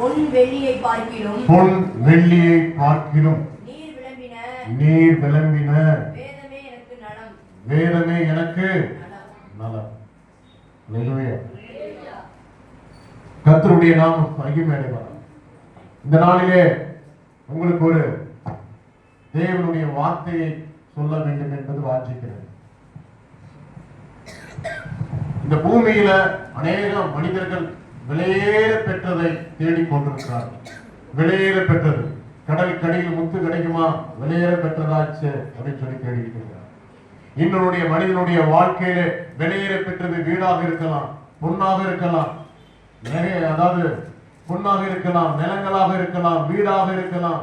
பொன் வெள்ளியை பார்க்கிலும் நீர் விளம்பின வேதமே எனக்கு நலம். அல்லேலூயா. கர்த்தருடைய நாமம் மகிமையடைவார். இந்த நாளிலே உங்களுக்கு ஒரு தேவனுடைய வார்த்தையை சொல்ல வேண்டும் என்பது வாஞ்சிக்கிறது. இந்த பூமியில அநேக மனிதர்கள் விலையேற பெற்றதை தேடிக் கொண்டிருக்கிறார்கள். விலையேற பெற்றது, கடல் கடையில் முத்து கிடைக்குமா, விலையேற பெற்றதாச்சு அப்படின்னு சொல்லி தேடிக்கிறார். இன்னொருடைய மனிதனுடைய வாழ்க்கையில விலையேற பெற்றது வீடாக இருக்கலாம், பொன்னாக இருக்கலாம், அதாவது பொன்னாக இருக்கலாம், நிலங்களாக இருக்கலாம், வீடாக இருக்கலாம்,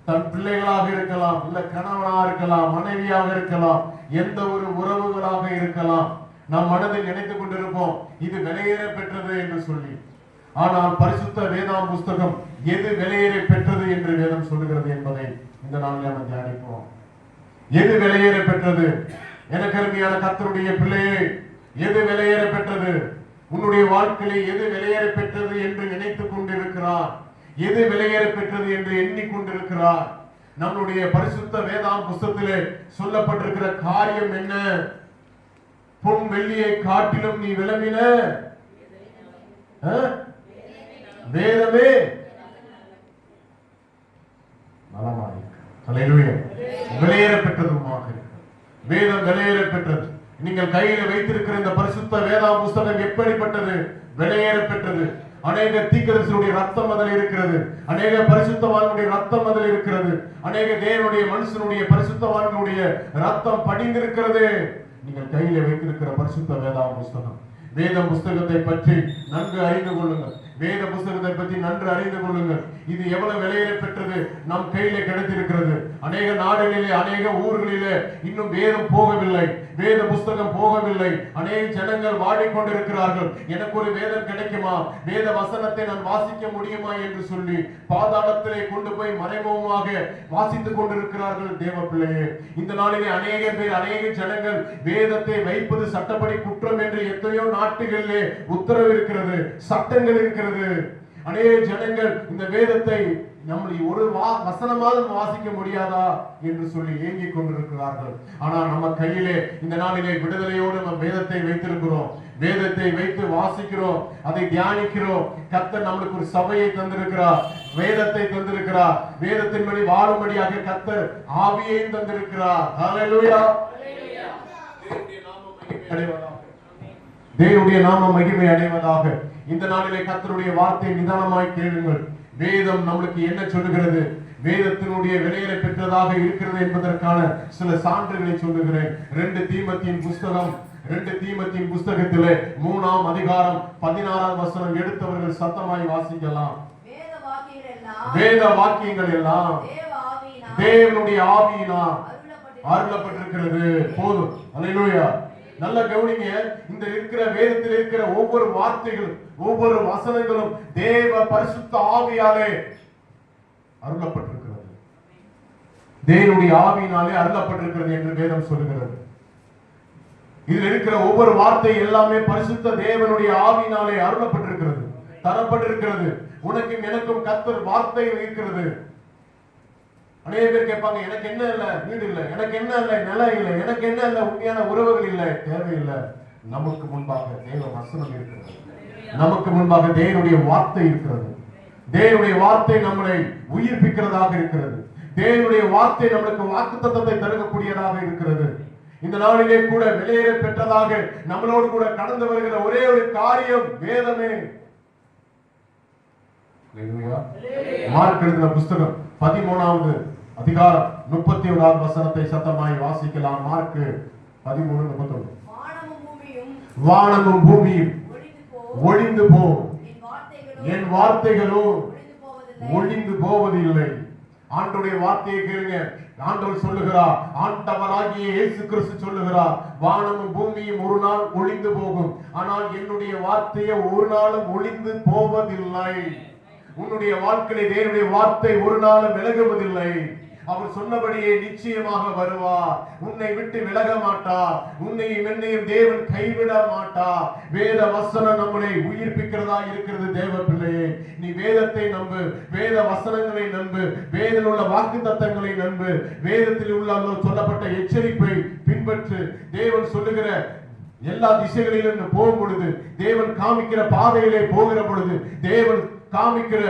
தன் பிள்ளைகளாக இருக்கலாம், இல்ல கணவனாக இருக்கலாம், மனைவியாக இருக்கலாம், எந்த ஒரு உறவுகளாக இருக்கலாம். நம் மனதில் நினைத்துக் கொண்டிருப்போம் இது விலையேற பெற்றது என்று சொல்லி. ஆனால் பரிசுத்த வேதாம் புஸ்தகம் எது விலையேற பெற்றது என்று வேதம் சொல்லுகிறது என்பதை இந்த நாளில் நாம் தியானிப்போம். எது விலையேற பெற்றது? எனக்கு அருமையான கர்த்தருடைய பிள்ளையே, எது விலையேற பெற்றது? உன்னுடைய வாழ்க்கையிலே எது விலையேற பெற்றது என்று நினைத்துக் கொண்டிருக்கிறார்? எது விலையேற பெற்றது என்று எண்ணிக்கொண்டிருக்கிறார்? நம்முடைய பரிசுத்த வேதாம் புஸ்தகத்திலே சொல்லப்பட்டிருக்கிற காரியம் என்ன? பொன் வெள்ளியை காட்டிலும் நீ விளம்பின வேதமே நலமாயிருக்கு. அல்லேலூயா. விலையேற பெற்றதுமாக இருக்கு. வேதம் விலையேற பெற்றது. நீங்கள் கையில் வைத்திருக்கிற இந்த பரிசுத்த வேதாம் புஸ்தகம் எப்படிப்பட்டது? விலையேற பெற்றது. அநேக தீர்க்கதரிசியுடைய ரத்தம் அதில் இருக்கிறது. அநேக பரிசுத்தவான்களுடைய ரத்தம் அதில் இருக்கிறது. அநேக தேவனுடைய மனுஷனுடைய பரிசுத்தவான்களுடைய ரத்தம் படிந்திருக்கிறது. நீங்கள் கையில வைத்திருக்கிற பரிசுத்த வேதாம் புஸ்தகம், வேத புஸ்தகத்தை பற்றி நன்கு அறிந்து கொள்ளுங்கள். வேத புஸ்தகத்தை பற்றி நன்கு அறிந்து கொள்ளுங்கள். இது எவ்வளவு விலையேற பெற்றது நம் கையிலே கிடைத்திருக்கிறது. அநேக நாடுகளிலே, அநேக ஊர்களிலே இன்னும் வேதம் போகவில்லை, வேத புஸ்தகம் போகவில்லை. அநேக ஜனங்கள் வாடிக்கொண்டிருக்கிறார்கள். எனக்கு ஒரு வேதம் கிடைக்குமா, வேத வசனத்தை நான் வாசிக்க முடியுமா என்று சொல்லி பாதாளத்திலே கொண்டு போய் மறைமுகமாக வாசித்துக் கொண்டிருக்கிறார்கள். தேவ பிள்ளையே, இந்த நாளிலே அநேக பேர், அநேக ஜனங்கள் வேதத்தை வைப்பது சட்டப்படி குற்றம் என்று எத்தனையோ நாட்டுகளிலே உத்தரவு இருக்கிறது, சட்டங்கள் இருக்கிறது. அநேக ஜனங்கள் இந்த வேதத்தை நம்மளை ஒரு வசனமாக வாசிக்க முடியாதா என்று சொல்லி ஏங்கிக் கொண்டிருக்கிறார்கள். ஆனால் நம்ம கையிலே இந்த நாளிலே விடுதலையோடு நம்ம வேதத்தை வைத்திருக்கிறோம். வேதத்தை வைத்து வாசிக்கிறோம், அதை தியானிக்கிறோம். கர்த்தர் நம்மளுக்கு ஒரு சபையை தந்திருக்கிறார், வேதத்தை தந்திருக்கிறார். வேதத்தின்படி வாழும்படியாக கர்த்தர் ஆவியையும் தந்திருக்கிறார். ஹல்லேலூயா. தேவனுடைய நாம மகிமை அடைவதாக. இந்த நாளிலே கர்த்தருடைய வார்த்தை நிதானமாய் கேளுங்கள். வேதம் நம்மளுக்கு என்ன சொல்லுகிறது, வேதத்தினுடைய விலையேற பெற்றதாக இருக்கிறது என்பதற்கான சில சான்றுகளை சொல்லுகிறேன். 2 தீமோத்தேயுவின் புஸ்தகம், 2 தீமோத்தேயுவின் புஸ்தகத்திலே 3ஆம் அதிகாரம் 16ஆம் வசனம் எடுத்தவர்கள் சத்தமாய் வாசிக்கலாம். வேத வாக்கியங்கள் எல்லாம் தேவனுடைய ஆவியினால் அருளப்பட்டிருக்கிறது. போதும். அல்லேலூயா. நல்ல கவனிங்க. இந்த இருக்கிற வேதத்தில் இருக்கிற ஒவ்வொரு வார்த்தைகளும், ஒவ்வொரு வசனங்களும் தேவ பரிசுத்த ஆவியாலே அருளப்பட்டிருக்கிறது. தேவனுடைய ஆவியினாலே அருளப்பட்டிருக்கிறது என்று வேதம் சொல்லுகிறது. இதில் இருக்கிற ஒவ்வொரு வார்த்தை எல்லாமே பரிசுத்த தேவனுடைய ஆவியினாலே அருளப்பட்டிருக்கிறது, தரப்பட்டிருக்கிறது. உனக்கும் எனக்கும் கர்த்தர் வார்த்தை இருக்கிறது. அநேக பேர் கேட்பாங்க, எனக்கு என்ன இல்லை, வீடு இல்லை, எனக்கு என்ன இல்லை, நிலம் இல்லை, எனக்கு என்ன இல்லை, உண்மையான உறவுகள் இல்லை. தேவையில்லை. நமக்கு முன்பாக தேவ வசனம் இருக்கிறது, நமக்கு முன்பாக தேவனுடைய வார்த்தை இருக்கிறது. தேவனுடைய வார்த்தை நம்மளை உயிர்ப்பிக்கிறதாக இருக்கிறது. தேவனுடைய வார்த்தை நம்மளுக்கு வாக்குத்தத்தத்தை தருகக்கூடியதாக இருக்கிறது. இந்த நாளிலே கூட விலையேற பெற்றதாக நம்மளோடு கூட கடந்து வருகிற ஒரே ஒரு காரியம் வேதமே. மார்க் எழுதின புஸ்தகம் 13வது அதிகாரம் 31ஆம் வசனத்தை சத்தமாய் வாசிக்கலாம். மார்க் 13:31. வானமும் பூமியும் ஒழிந்து போ, என் வார்த்தைகளும் ஒழிந்து போவதில்லை. ஆண்டவருடைய வார்த்தையை கேளுங்க. ஆண்டவர் சொல்லுகிறார், ஆண்டவராகிய இயேசு கிறிஸ்து சொல்லுகிறார், வானமும் பூமியும் ஒரு நாள் ஒழிந்து போகும், ஆனால் என்னுடைய வார்த்தையை ஒரு நாளும் ஒழிந்து போவதில்லை. உன்னுடைய வாழ்க்கையிலே தேவனுடைய வார்த்தை ஒரு நாளும் விலகுவதில்லை. அவர் சொன்னபடியே நிச்சயமாக வருவார். உன்னை விட்டு விலக மாட்டார். உன்னையும் என்னையும் தேவன் கைவிட மாட்டார். வேத வசனம் நம்மளை உயிர்ப்பிக்கிறதா இருக்கிறது. தேவ பிள்ளையே, நீ வேதத்தை நம்பு, வேத வசனங்களை நம்பு, வேதத்தில் உள்ள வாக்குத்தத்தங்களை நம்பு, வேதத்தில் உள்ள சொல்லப்பட்ட எச்சரிப்பை பின்பற்று. தேவன் சொல்லுகிற எல்லா திசைகளிலும் போகும் பொழுது, தேவன் காமிக்கிற பாதையிலே போகிற பொழுது, தேவன் காமிக்கிற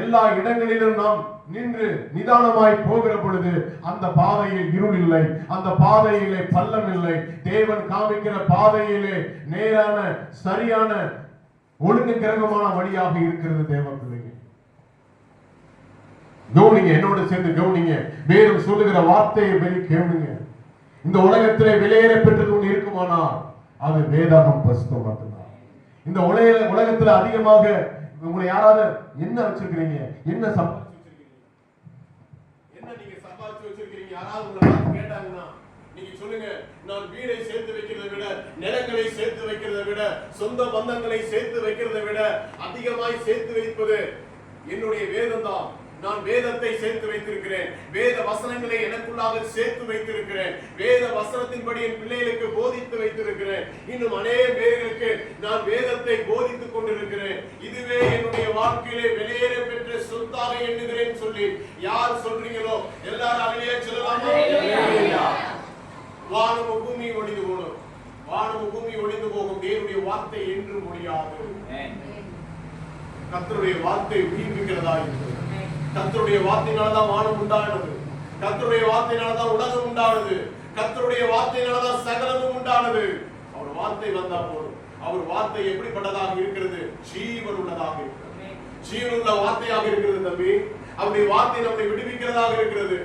எல்லா இடங்களிலும் நாம் நின்று நிதானமாய் போகிற பொழுது அந்த பாதையில் இருள் இல்லை, அந்த பாதையிலே பள்ளம் இல்லை. தேவன் காமிக்கிற பாதையிலே நேரான சரியான ஒழுங்கு கிரகமான வழியாக இருக்கிறது. தேவ பிள்ளைங்க, கவனிங்க, என்னோட சேர்ந்து கவனிங்க. வேதம் சொல்லுகிற வார்த்தையை வெளி கேளுங்க. இந்த உலகத்திலே வெளியேற பெற்றது ஒன்று இருக்குமானால் அது வேதாகம் பரிசுத்தம் மட்டும்தான். இந்த உலகத்துல அதிகமாக உங்களை யாராவது என்ன வச்சிருக்கிறீங்க, என்ன சம்பாதிச்சு வச்சிருக்கீங்க, என்ன நீங்க சம்பாதிச்சு வச்சிருக்கீங்க, யாராவது உங்களை பார்த்து கேட்டாங்கன்னா நீங்க சொல்லுங்க, நான் வீடை சேர்த்து வைக்கிறதை விட, நிலங்களை சேர்த்து வைக்கிறதை விட, சொந்த பந்தங்களை சேர்த்து வைக்கிறதை விட அதிகமாய் சேர்த்து வைப்பது என்னுடைய வேதம் தான். நான் வேதத்தை சேர்த்து வைத்திருக்கிறேன். வேத வசனங்களை எனக்குள்ளாக சேர்த்து வைத்திருக்கிறேன். வேத வசனத்தின்படி என் பிள்ளைகளுக்கு போதித்து வைத்திருக்கிறேன். இன்னும் அநேக பேர்களுக்கு நான் வேதத்தை போதித்துக் கொண்டிருக்கிறேன். இதுவே என்னுடைய வாழ்க்கையிலே வெளியேற பெற்ற சொத்தாக எண்ணுகிறேன் சொல்லி யார் சொல்றீங்களோ எல்லாரும் அலையே சொல்லலாமா? வானமும் பூமி ஒளிந்து போகும், வானமும் பூமி ஒளிந்து போகும், தேவனுடைய வார்த்தை என்று முடியாது. கர்த்தருடைய வார்த்தை உயிர்ப்பிக்கிறதா இருக்கிறது. கர்த்தருடைய வார்த்தையினால்தான் வானம் உண்டானது. கர்த்தருடைய வார்த்தையினால்தான் உலகம் உண்டானது. கர்த்தருடைய வார்த்தையினால்தான் சகலமும் உண்டானது. அவர் வார்த்தை வந்தா போதும். அவர் வார்த்தை எப்படிப்பட்டதாக இருக்கிறது? ஜீவன் உள்ளதாக இருக்கிறது. ஜீவன் உள்ள வார்த்தையாக இருக்கிறது தம்பி. அவருடைய வார்த்தை நம்மை விடுவிக்கிறதாக இருக்கிறது.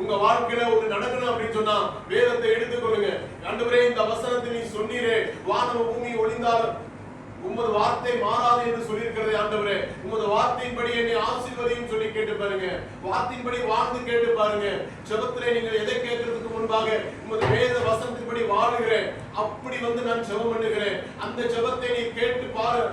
உங்க வாழ்க்கையில ஒரு நடக்கணும் அப்படின்னு சொன்னா வேதத்தை எடுத்துக்கொள்ளுங்க. ஆண்டவரே, இந்த வசனத்தை நீ சொன்னீரே, வானம் பூமி ஒளிந்தாலும் உமது வார்த்தை மாறாது என்று சொல்லியிருக்கிறது. ஆண்டவரே, உமது வார்த்தையின்படி என்னை ஆசீர்வதியும் சொல்லி கேட்டு பாருங்க. வார்த்தையின்படி வாழ்ந்து கேட்டு பாருங்க. ஜெபத்திலே நீங்கள் எதை கேட்கிறதுக்கு முன்பாக உமது வேத வசனத்தின்படி வாழுகிறேன், அப்படி நான் ஜெபம் பண்ணுகிறேன். அந்த ஜெபத்தை நீ கேட்டு பாரு,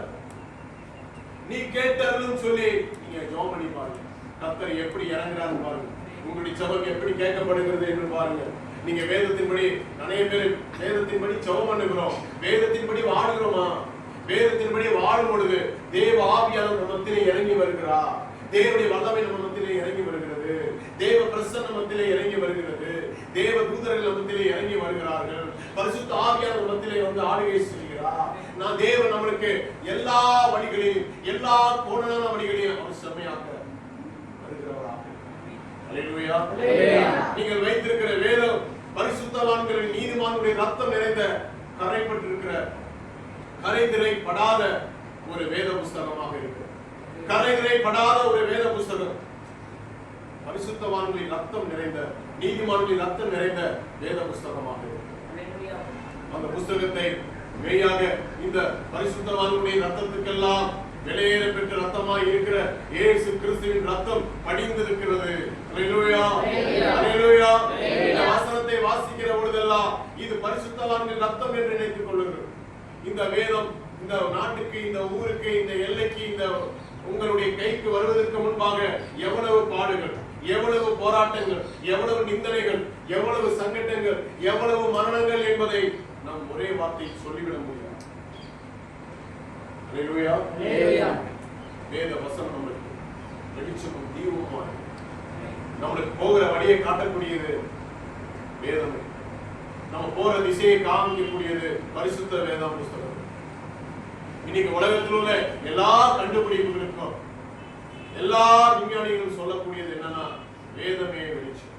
நீ கேட்டருளும் சொல்லி நீங்க ஜெபம் பண்ணி பாருங்க. கர்த்தர் எப்படி இறங்குறான்னு பாருங்க. உங்களுடைய ஜெபம் எப்படி கேட்கப்படுகிறது என்று பாருங்க. நீங்க வேதத்தின்படி, நிறைய பேர் வேதத்தின்படி ஜெபம் பண்ணுகிறோம், வேதத்தின்படி வாழுகிறோமா? வேதத்தின்படி வாழும் பொழுது தேவ ஆவியானவர் நம்ம மத்தியிலே இறங்கி வருகிறார். தேவனுடைய வல்லமை நம்ம மத்தியிலே இறங்கி வருகிறது. தேவ பிரசன்னம் நம்ம மத்தியிலே இறங்கி வருகிறது. தேவ தூதர்கள் நம்ம மத்தியிலே இறங்கி வருகிறார்கள். பரிசுத்த ஆவியானவர் நம்ம மத்தியிலே ஆளுகை செய்கிறார். நான் தேவன் நம்மளுக்கு எல்லா வழிகளையும், எல்லா கோணலான வழிகளையும் அவர் செம்மையாக்க வருகிறவராக. அல்லேலூயா. நீங்கள் வைத்திருக்கிற வேதம் பரிசுத்தவான்களின் நீதிமான்களுடைய ரத்தம் நிறைந்த கரைப்பட்டிருக்கிற கரைதிரைப்படாத ஒரு வேத புஸ்தகமாக இருக்கு. கரைதிரைப்படாத ஒரு வேத புஸ்தகம், பரிசுத்தவான்களின் ரத்தம் நிறைந்த, நீதிமான்களின் ரத்தம் நிறைந்த வேத புஸ்தகமாக இருக்கு. அந்த புஸ்தகத்தை மெய்யாக இந்த பரிசுத்தவான்களுடைய ரத்தத்துக்கெல்லாம் வெளியேற பெற்ற ரத்தமாய் இருக்கிற இயேசு கிறிஸ்துவின் ரத்தம் படிந்திருக்கிறது. அல்லேலூயா, அல்லேலூயா. இந்த வசனத்தை வாசிக்கிற பொழுதெல்லாம் இது பரிசுத்தவான்களின் ரத்தம் என்று நினைத்துக் கொள்ளுங்கள். இந்த வேதம் இந்த நாட்டுக்கு, இந்த ஊருக்கு, இந்த எல்லைக்கு, இந்த உங்களுடைய கைக்கு வருவதற்கு முன்பாக எவ்வளவு பாடுகள், எவ்வளவு போராட்டங்கள், எவ்வளவு நிந்தனைகள், எவ்வளவு சங்கடங்கள், எவ்வளவு மரணங்கள் என்பதை நாம் ஒரே வார்த்தையில் சொல்லிவிட முடியாது. அல்லேலூயா. வேத வசனம் நம்மளுக்கு வெளிச்சமும் தீபமுமாய் நம்மளுக்கு போகிற வழியை காட்டக்கூடியது வேதம். நம்ம போற திசையை காமிக்கக்கூடியது பரிசுத்த வேதாம் புஸ்தகம். இன்னைக்கு உலகத்தில் உள்ள எல்லா கண்டுபிடிப்புகளுக்கும் எல்லா விஞ்ஞானிகளும் சொல்லக்கூடியது என்னன்னா, வேதமே வெளிச்சம்.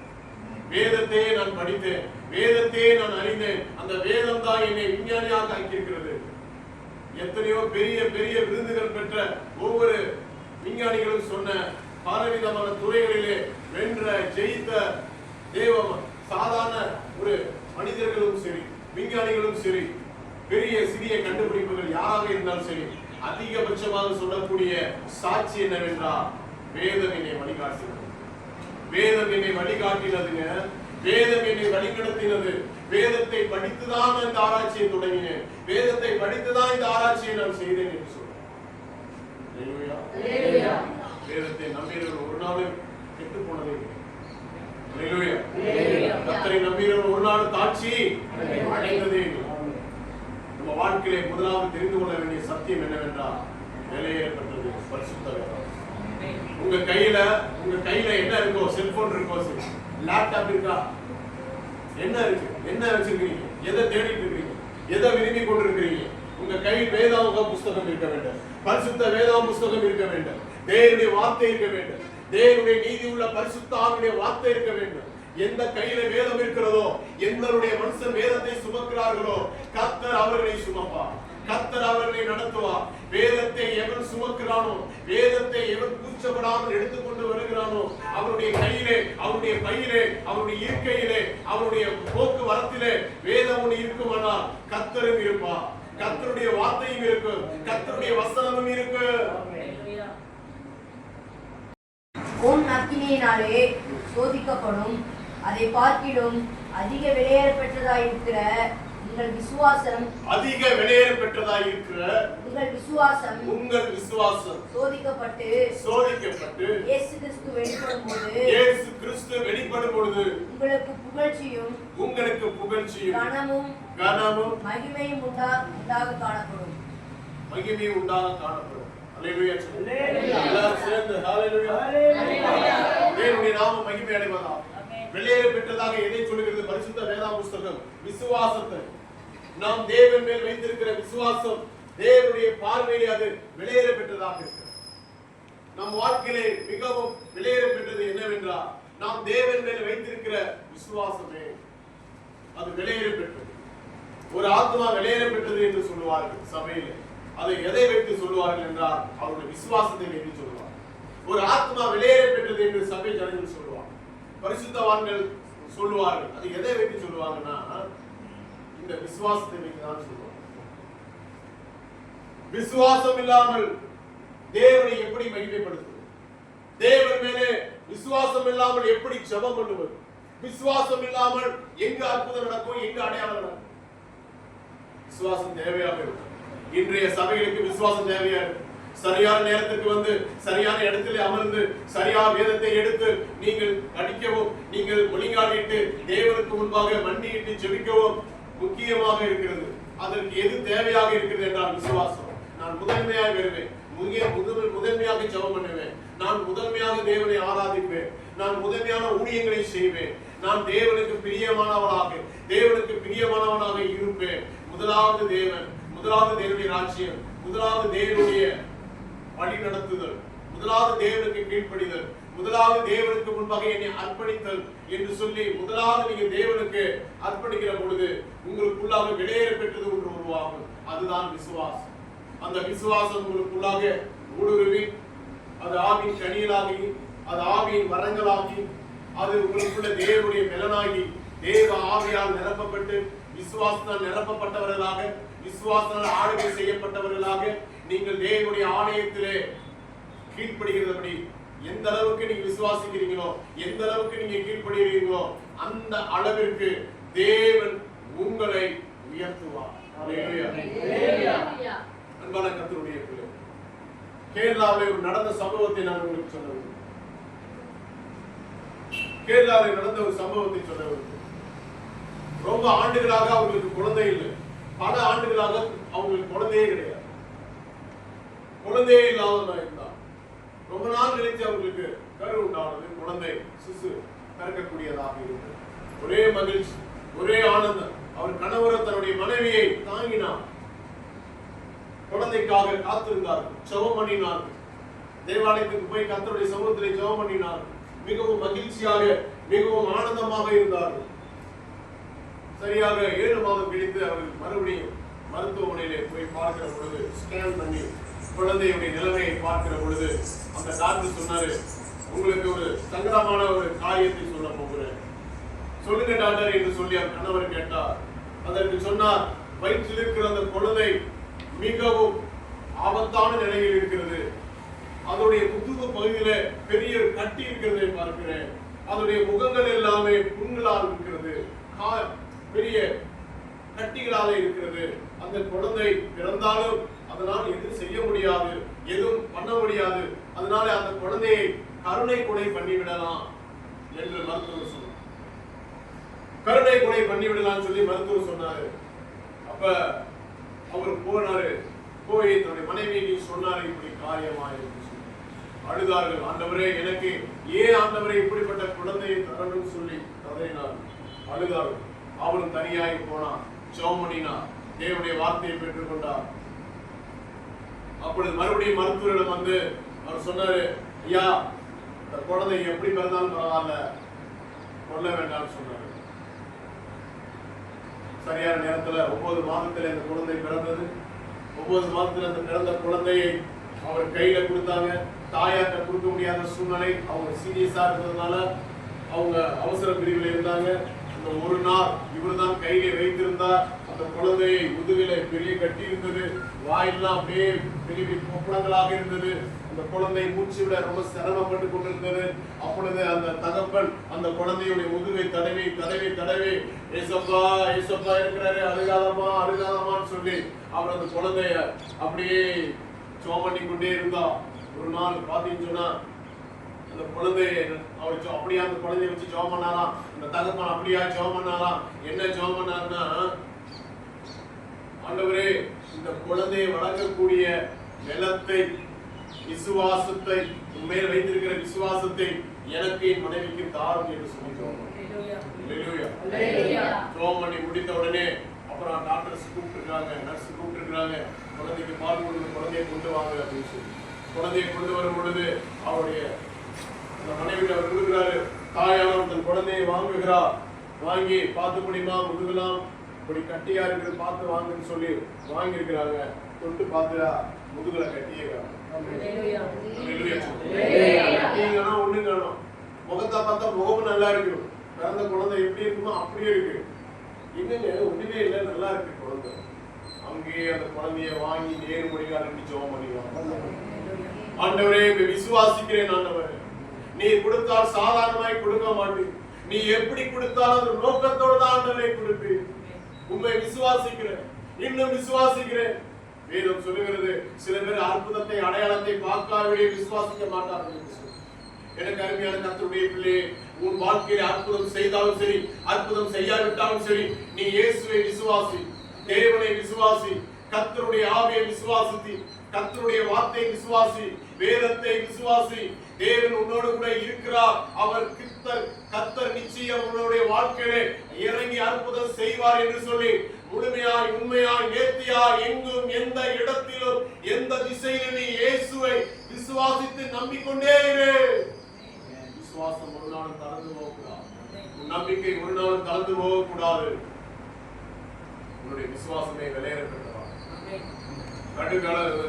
வேதத்தையே நான் படித்தேன், வேதத்தையே நான் அறிந்தேன், அந்த வேதம் தான் என்னை விஞ்ஞானியாக ஆக்கியிருக்கிறது. எத்தனையோ பெரிய பெரிய விருதுகள் பெற்ற ஒவ்வொரு விஞ்ஞானிகளும் சொன்ன பலவிதமான துறைகளிலே வென்ற ஜெயித்த தேவம் சாதாரண ஒரு மனிதர்களும் சரி, விஞ்ஞானிகளும் சரி, பெரிய சிறிய கண்டுபிடிப்புகள் யாராக இருந்தாலும் சரி, அதிகபட்சமாக சொல்லக்கூடிய சாட்சி என்னவென்றால் வேதம் என்னை வழிகாட்டினது. வேதம் என்னை வழிகாட்டினதுங்க. வேதம் என்னை வழிநடத்தினது. வேதத்தை படித்துதான் இந்த ஆராய்ச்சியை தொடங்கினேன். வேதத்தை படித்துதான் இந்த ஆராய்ச்சியை நான் செய்தேன் என்று சொல்றேன். வேதத்தை நம்பியவர்கள் ஒரு நாளும் கெட்டு போனதே. அல்லேலூயா. கர்த்தரை நம்பினவர் ஒரு நாள் தாட்சி அடைந்ததே இல்லை. நம்ம வாழ்க்கையிலே முதலாவது தெரிந்து கொள்ள வேண்டிய சத்தியம் என்னவென்றால் வெளியேறப்பட்டது பரிசுத்த வேதம். உங்க கையில என்ன இருக்கோ, செல்போன் இருக்கோ, லேப்டாப் இருக்கா, என்ன இருக்கு, என்ன வச்சிருக்கீங்க, எதை தேடிட்டு இருக்கீங்க, எதை விரும்பி கொண்டிருக்கிறீங்க? உங்க கையில் வேதாக புஸ்தகம் இருக்க வேண்டும், பரிசுத்த வேதாக புஸ்தகம் இருக்க வேண்டும், தேவனுடைய வார்த்தை இருக்க வேண்டும், தேவனுடைய நீதி உள்ள பரிசுத்த ஆவியுடைய வார்த்தை இருக்க வேண்டும். எந்த கையில வேதம் இருக்கிறதோ, எந்தருடைய மனுஷன் வேதத்தை சுமக்கிறார்களோ கர்த்தர் அவர்களை சுமப்பார், கர்த்தர் அவர்களை நடத்துவார். வேதத்தை எவன் சுமக்கிறானோ, வேதத்தை எவன் கூச்சப்படாமல் எடுத்துக்கொண்டு வருகிறானோ, அவருடைய கையிலே, அவருடைய பையிலே, அவருடைய இருக்கையிலே, அவருடைய போக்குவரத்திலே வேதம் ஒன்று இருக்குமானால் கர்த்தரும் இருப்பார், கர்த்தருடைய வார்த்தையும் இருக்கு, கர்த்தருடைய வசனமும் இருக்கு. உன் அக்கினியினாலே சோதிக்கப்படும், அதை பார்க்கிலும் அதிக விலையேற பெற்றதாயிருக்கிற உங்கள் விசுவாசம், அதிக விலையேற பெற்றதாயிருக்கிற உங்கள் விசுவாசம் சோதிக்கப்பட்டு இயேசு கிறிஸ்து வெளிப்படும் பொழுது உங்களுக்கு புகழ்ச்சியும் கனமும் மகிமையும் உண்டாக காணப்படும். அல்லேலூயா. எல்லாரும் சேர்ந்து ஹalleluya. தேவனுடைய நாமம் மகிமை அடைவதாக. வெளியேற பெற்றதாக எதை சொல்கிறது? பரிசுத்த வேதாகம புஸ்தகம் விசுவாசத்தை, நாம் தேவன் மேல் வைத்திருக்கிற விசுவாசம், தேவனுடைய பார்வையிலே அது வெளியேற பெற்றதாக இருக்கிறது. நம் வாழ்க்கையிலே மிகவும் வெளியேற பெற்றது என்னவென்றால், நாம் தேவன் மேல் வைத்திருக்கிற விசுவாசமே அது வெளியேற பெற்றது. ஒரு ஆத்மா வெளியேற பெற்றது என்று சொல்லுவார்கள் சபையிலே. அதை எதை வைத்து சொல்லுவார்கள் என்றால், அவருடைய விசுவாசத்தை வைத்து சொல்லுவார். ஒரு ஆத்மா வெளியேற பெற்றது என்று சபை ஜனங்கள் சொல்லுவார், பரிசுத்தவான்கள் சொல்லுவார்கள். அது எதை வைத்து சொல்லுவாங்கன்னா, இந்த விசுவாசத்தை வைத்து தான் சொல்லுவாங்க. விசுவாசம் இல்லாமல் தேவனை எப்படி மகிமைப்படுத்துவது? தேவன் மேலே விசுவாசம் இல்லாமல் எப்படி ஜெபம் பண்ணுவது? விசுவாசம் இல்லாமல் எங்க அற்புதம் நடக்கும், எங்க அடையாளம் நடக்கும்? விசுவாசம் தேவையாக இருக்கும். இன்றைய சபைகளுக்கு விசுவாசம் தேவையா இருக்கு. சரியான நேரத்துக்கு வந்து சரியான இடத்திலே அமர்ந்து சரியான வேதத்தை எடுத்து நீங்கள் படிக்கவும், நீங்கள் முழங்காலிட்டு தேவனுக்கு முன்பாக மண்டியிட்டு ஜெபிக்கவும் முக்கியமாக இருக்கிறது. அதற்கு எது தேவையாக இருக்கிறது என்றால் விசுவாசம். நான் முதன்மையாக வருவேன், முதன்மையாக ஜெபம் பண்ணுவேன், நான் முதன்மையாக தேவனை ஆராதிப்பேன், நான் முதன்மையான ஊழியங்களை செய்வேன், நான் தேவனுக்கு பிரியமானவனாக இருப்பேன். முதலாவது தேவன், முதலாவது தேவனுடைய ராஜ்யம், முதலாவது தேவனுடைய வழி நடத்துதல், முதலாவது தேவனுக்கு கீழ்ப்படிதல், முதலாவது தேவனுக்கு முன்பாக என்னை அர்ப்பணித்தல் என்று சொல்லி முதலாவது நீங்க தேவனுக்கு அர்ப்பணிக்கிற பொழுது உங்களுக்குள்ளாக வெளியேற பெற்றது ஒன்று உருவாகும். அதுதான் விசுவாசம். அந்த விசுவாசம் உங்களுக்குள்ளாக ஊடுருவி அது ஆவியின் கனியலாகி, அது ஆவியின் வரங்களாகி, அது உங்களுக்குள்ள தேவனுடைய பலனாகி, தேவ ஆவியால் நிரப்பப்பட்டு விசுவாசத்தால் நிரப்பப்பட்டவர்களாக, விசுவாசத்தால் ஆளுகை செய்யப்பட்டவர்களாக நீங்கள் தேவனுடைய ஆலயத்திலே கீழ்ப்படுகிறபடி எந்த அளவுக்கு நீங்க விசுவாசிக்கிறீங்களோ, எந்த அளவுக்கு நீங்க கீழ்ப்படுகிறீங்களோ அந்த அளவிற்கு தேவன் உங்களை உயர்த்துவார். அன்பான கர்த்தருடைய பிள்ளை, கேரளாவில் ஒரு நடந்த சம்பவத்தை நான் உங்களுக்கு சொல்ல வேண்டும். கேரளாவில் நடந்த ஒரு சம்பவத்தை சொல்ல வேண்டும். ரொம்ப ஆண்டுகளாக அவங்களுக்கு குழந்தை இல்லை, பல ஆண்டுகளாக அவங்களுக்கு குழந்தையே கிடையாது, குழந்தையே இல்லாத இருந்தார். ரொம்ப நாள் நினைச்சு அவங்களுக்கு கரு உண்டானது, குழந்தை சிசு பிறக்கக்கூடியதாக இருந்தது. ஒரே மகிழ்ச்சி, ஒரே ஆனந்தம். அவர் கணவர் தன்னுடைய மனைவியை தாங்கினார், குழந்தைக்காக காத்திருந்தார்கள், ஜெபம் பண்ணினார்கள், தேவாலயத்துக்கு போய் கர்த்தருடைய சமூகத்திலே ஜெபம் பண்ணினார்கள், மிகவும் மகிழ்ச்சியாக மிகவும் ஆனந்தமாக இருந்தார்கள். சரியாக 7 மாதம் கழித்து அவர்கள் மறுபடியும் மருத்துவமனையிலே போய் பார்க்கிற பொழுது, ஸ்கேன் பண்ணி குழந்தையுடைய நிலைமையை பார்க்கிற பொழுது அந்த டாக்டர் சொன்னாரு, உங்களுக்கு ஒரு சங்கடமான ஒரு காரியத்தை சொல்ல போகிறேன், சொல்லுங்க டாக்டர் என்று சொல்லி அவர் கணவர் கேட்டார். அதற்கு சொன்னார், வயிற்றில் இருக்கிற அந்த குழந்தை மிகவும் ஆபத்தான நிலையில் இருக்கிறது, அதனுடைய முதுகு பகுதியில பெரிய கட்டி இருக்கிறதை பார்க்கிறேன், அதனுடைய முகங்கள் எல்லாமே புண்களால் இருக்கிறது, பெரிய கட்டிகளாக இருக்கிறது, அந்த குழந்தை பிறந்தாலும் அதனால் எதுவும் செய்ய முடியாது, எதுவும் பண்ண முடியாது, அதனால அந்த குழந்தையை கருணை கொடை பண்ணிவிடலாம் என்று மருத்துவர் சொன்னார். கருணை கொலை பண்ணி விடலாம்னு சொல்லி மருத்துவர் சொன்னாரு. அப்ப அவர் போனாரு, போய் தன்னுடைய மனைவியை சொன்னாரு, இப்படி காரியமாயிருக்கு. அழுதார்கள். ஆண்டவரே, எனக்கு ஏன் ஆண்டவரே இப்படிப்பட்ட குழந்தையை தரணும்னு சொல்லி கதறினார். அழுதார்கள். அவரும் தனியாகி போனார், ஜெபம் பண்ணினார், தேவனுடைய வார்த்தையை பெற்றுக் கொண்டார். அப்பொழுது மறுபடியும் மருத்துவரிடம் வந்து அவர் சொன்னாரு, ஐயா, இந்த குழந்தை எப்படி பிறந்தாலும் பரவாயில்ல, கொல்ல வேண்டாம்னு சொன்னாரு. சரியான நேரத்துல 9 மாதத்துல இந்த குழந்தை பிறந்தது. 9 மாதத்துல அந்த பிறந்த குழந்தையை அவர் கையில கொடுத்தாங்க. தாயாட்ட கொடுக்க முடியாத சூழ்நிலை, அவங்க சீரியஸா இருந்ததுனால அவங்க அவசர பிரிவில் இருந்தாங்க. அந்த ஒரு நாள் இவர்தான் கையிலே வைத்திருந்தார். அந்த குழந்தையை முதுகில பெரிய கட்டி இருந்தது, வாயெல்லாம் அப்படியே பெரிய கொப்பளங்களாக இருந்தது. அந்த குழந்தை மூச்சு விட ரொம்ப சிரமப்பட்டு கொண்டிருந்தது. அப்பொழுது அந்த தகப்பன் அந்த குழந்தையுடைய முதுகை தடவி தடவி தடவி, ஏசப்பா ஏசப்பா இருக்கிறாரு, அழுகாதமா அழுகாதமான்னு சொல்லி அவர் அந்த குழந்தைய அப்படியே ஜெபம் பண்ணி கொண்டே இருந்தா. ஒரு நாள் பாத்தீங்கன்னு சொன்னா அந்த குழந்தைய அவர் அப்படியே அந்த குழந்தைய வச்சு ஜெபம் பண்ணாராம். அந்த தகப்பன் அப்படியா ஜெபம் பண்ணாராம். என்ன ஜெபம் பண்ணாருன்னா, ஆண்டவரே, இந்த குழந்தையை வளர்க்கக்கூடிய நிலத்தை, விசுவாசத்தை, உண்மையில் வைத்திருக்கிற விசுவாசத்தை எனக்கு என் மனைவிக்கு தாரும் என்று சொல்லி ஜெபம் பண்ணி முடித்த உடனே அப்புறம் டாக்டர்ஸ் கூப்பிட்டுருக்காங்க, நர்ஸ் கூப்பிட்டுருக்காங்க, குழந்தைக்கு பால் கொடுத்து குழந்தையை கொண்டு வாங்க அப்படின்னு சொல்லி குழந்தையை கொண்டு வரும் பொழுது அவருடைய மனைவியில் அவர் கொடுக்கிறாரு. தாயானவர் தன் குழந்தையை வாங்குகிறார். வாங்கி பார்த்து முடியுமா, முதுகலாம் இப்படி கட்டியா இருக்கிறது பார்த்து வாங்குன்னு சொல்லி வாங்கி இருக்கிறாங்க. தொட்டு பார்த்துடா முதுகுல கட்டியிருக்காங்க. ஒண்ணு காணும். முகத்தை பார்த்தா முகமும் நல்லா இருக்கு, பிறந்த குழந்தை எப்படி இருக்குமோ அப்படியே இருக்கு. என்னங்க ஒண்ணுமே இல்லை, நல்லா இருக்கு குழந்தை. அங்கேயே அந்த குழந்தைய வாங்கி நேரு மொழிகால் ஜெபம் பண்ணிடுவாங்க. ஆண்டவரே, விசுவாசிக்கிறேன் ஆண்டவரே, நீ கொடுத்தால் சாதாரணமாய் கொடுக்க மாட்டேன், நீ எப்படி கொடுத்தாலும் அந்த நோக்கத்தோடு தான் ஆண்டவரே கொடுப்பேன். உண்மை விசுவாசிக்கிறேன், இன்னும் விசுவாசிக்கிறேன். வேதம் சொல்லுகிறது, சில பேர் அற்புதத்தை அடையாளத்தை பார்க்காவிலே விசுவாசிக்க மாட்டார்கள். எனக்கு அருமையான கர்த்தருடைய பிள்ளையே, உன் வாழ்க்கையில அற்புதம் செய்தாலும் சரி, அற்புதம் செய்யாவிட்டாலும் சரி, நீ இயேசுவை விசுவாசி, தேவனை விசுவாசி, கர்த்தருடைய ஆவியை விசுவாசி, கர்த்தருடைய வார்த்தையை விசுவாசி, வேதத்தை விசுவாசி. தேவன் உன்னோடு கூட இருக்கிறார். அவர் கர்த்தர் நிச்சயம் உன்னுடைய வாழ்க்கையிலே இறங்கி அற்புதம் செய்வார் என்று சொல்லி முழுமையாய் உண்மையாய் நேர்த்தியாய் எங்கும் எந்த இடத்திலும் எந்த திசையிலும் நீ இயேசுவை விசுவாசித்து நம்பிக்கொண்டே இரு. விசுவாசம் ஒரு நாளும் கலந்து போகக்கூடாது. நம்பிக்கை ஒரு நாளும் கலந்து போகக்கூடாது. உன்னுடைய விசுவாசமே விலையேறப்பட்டதா.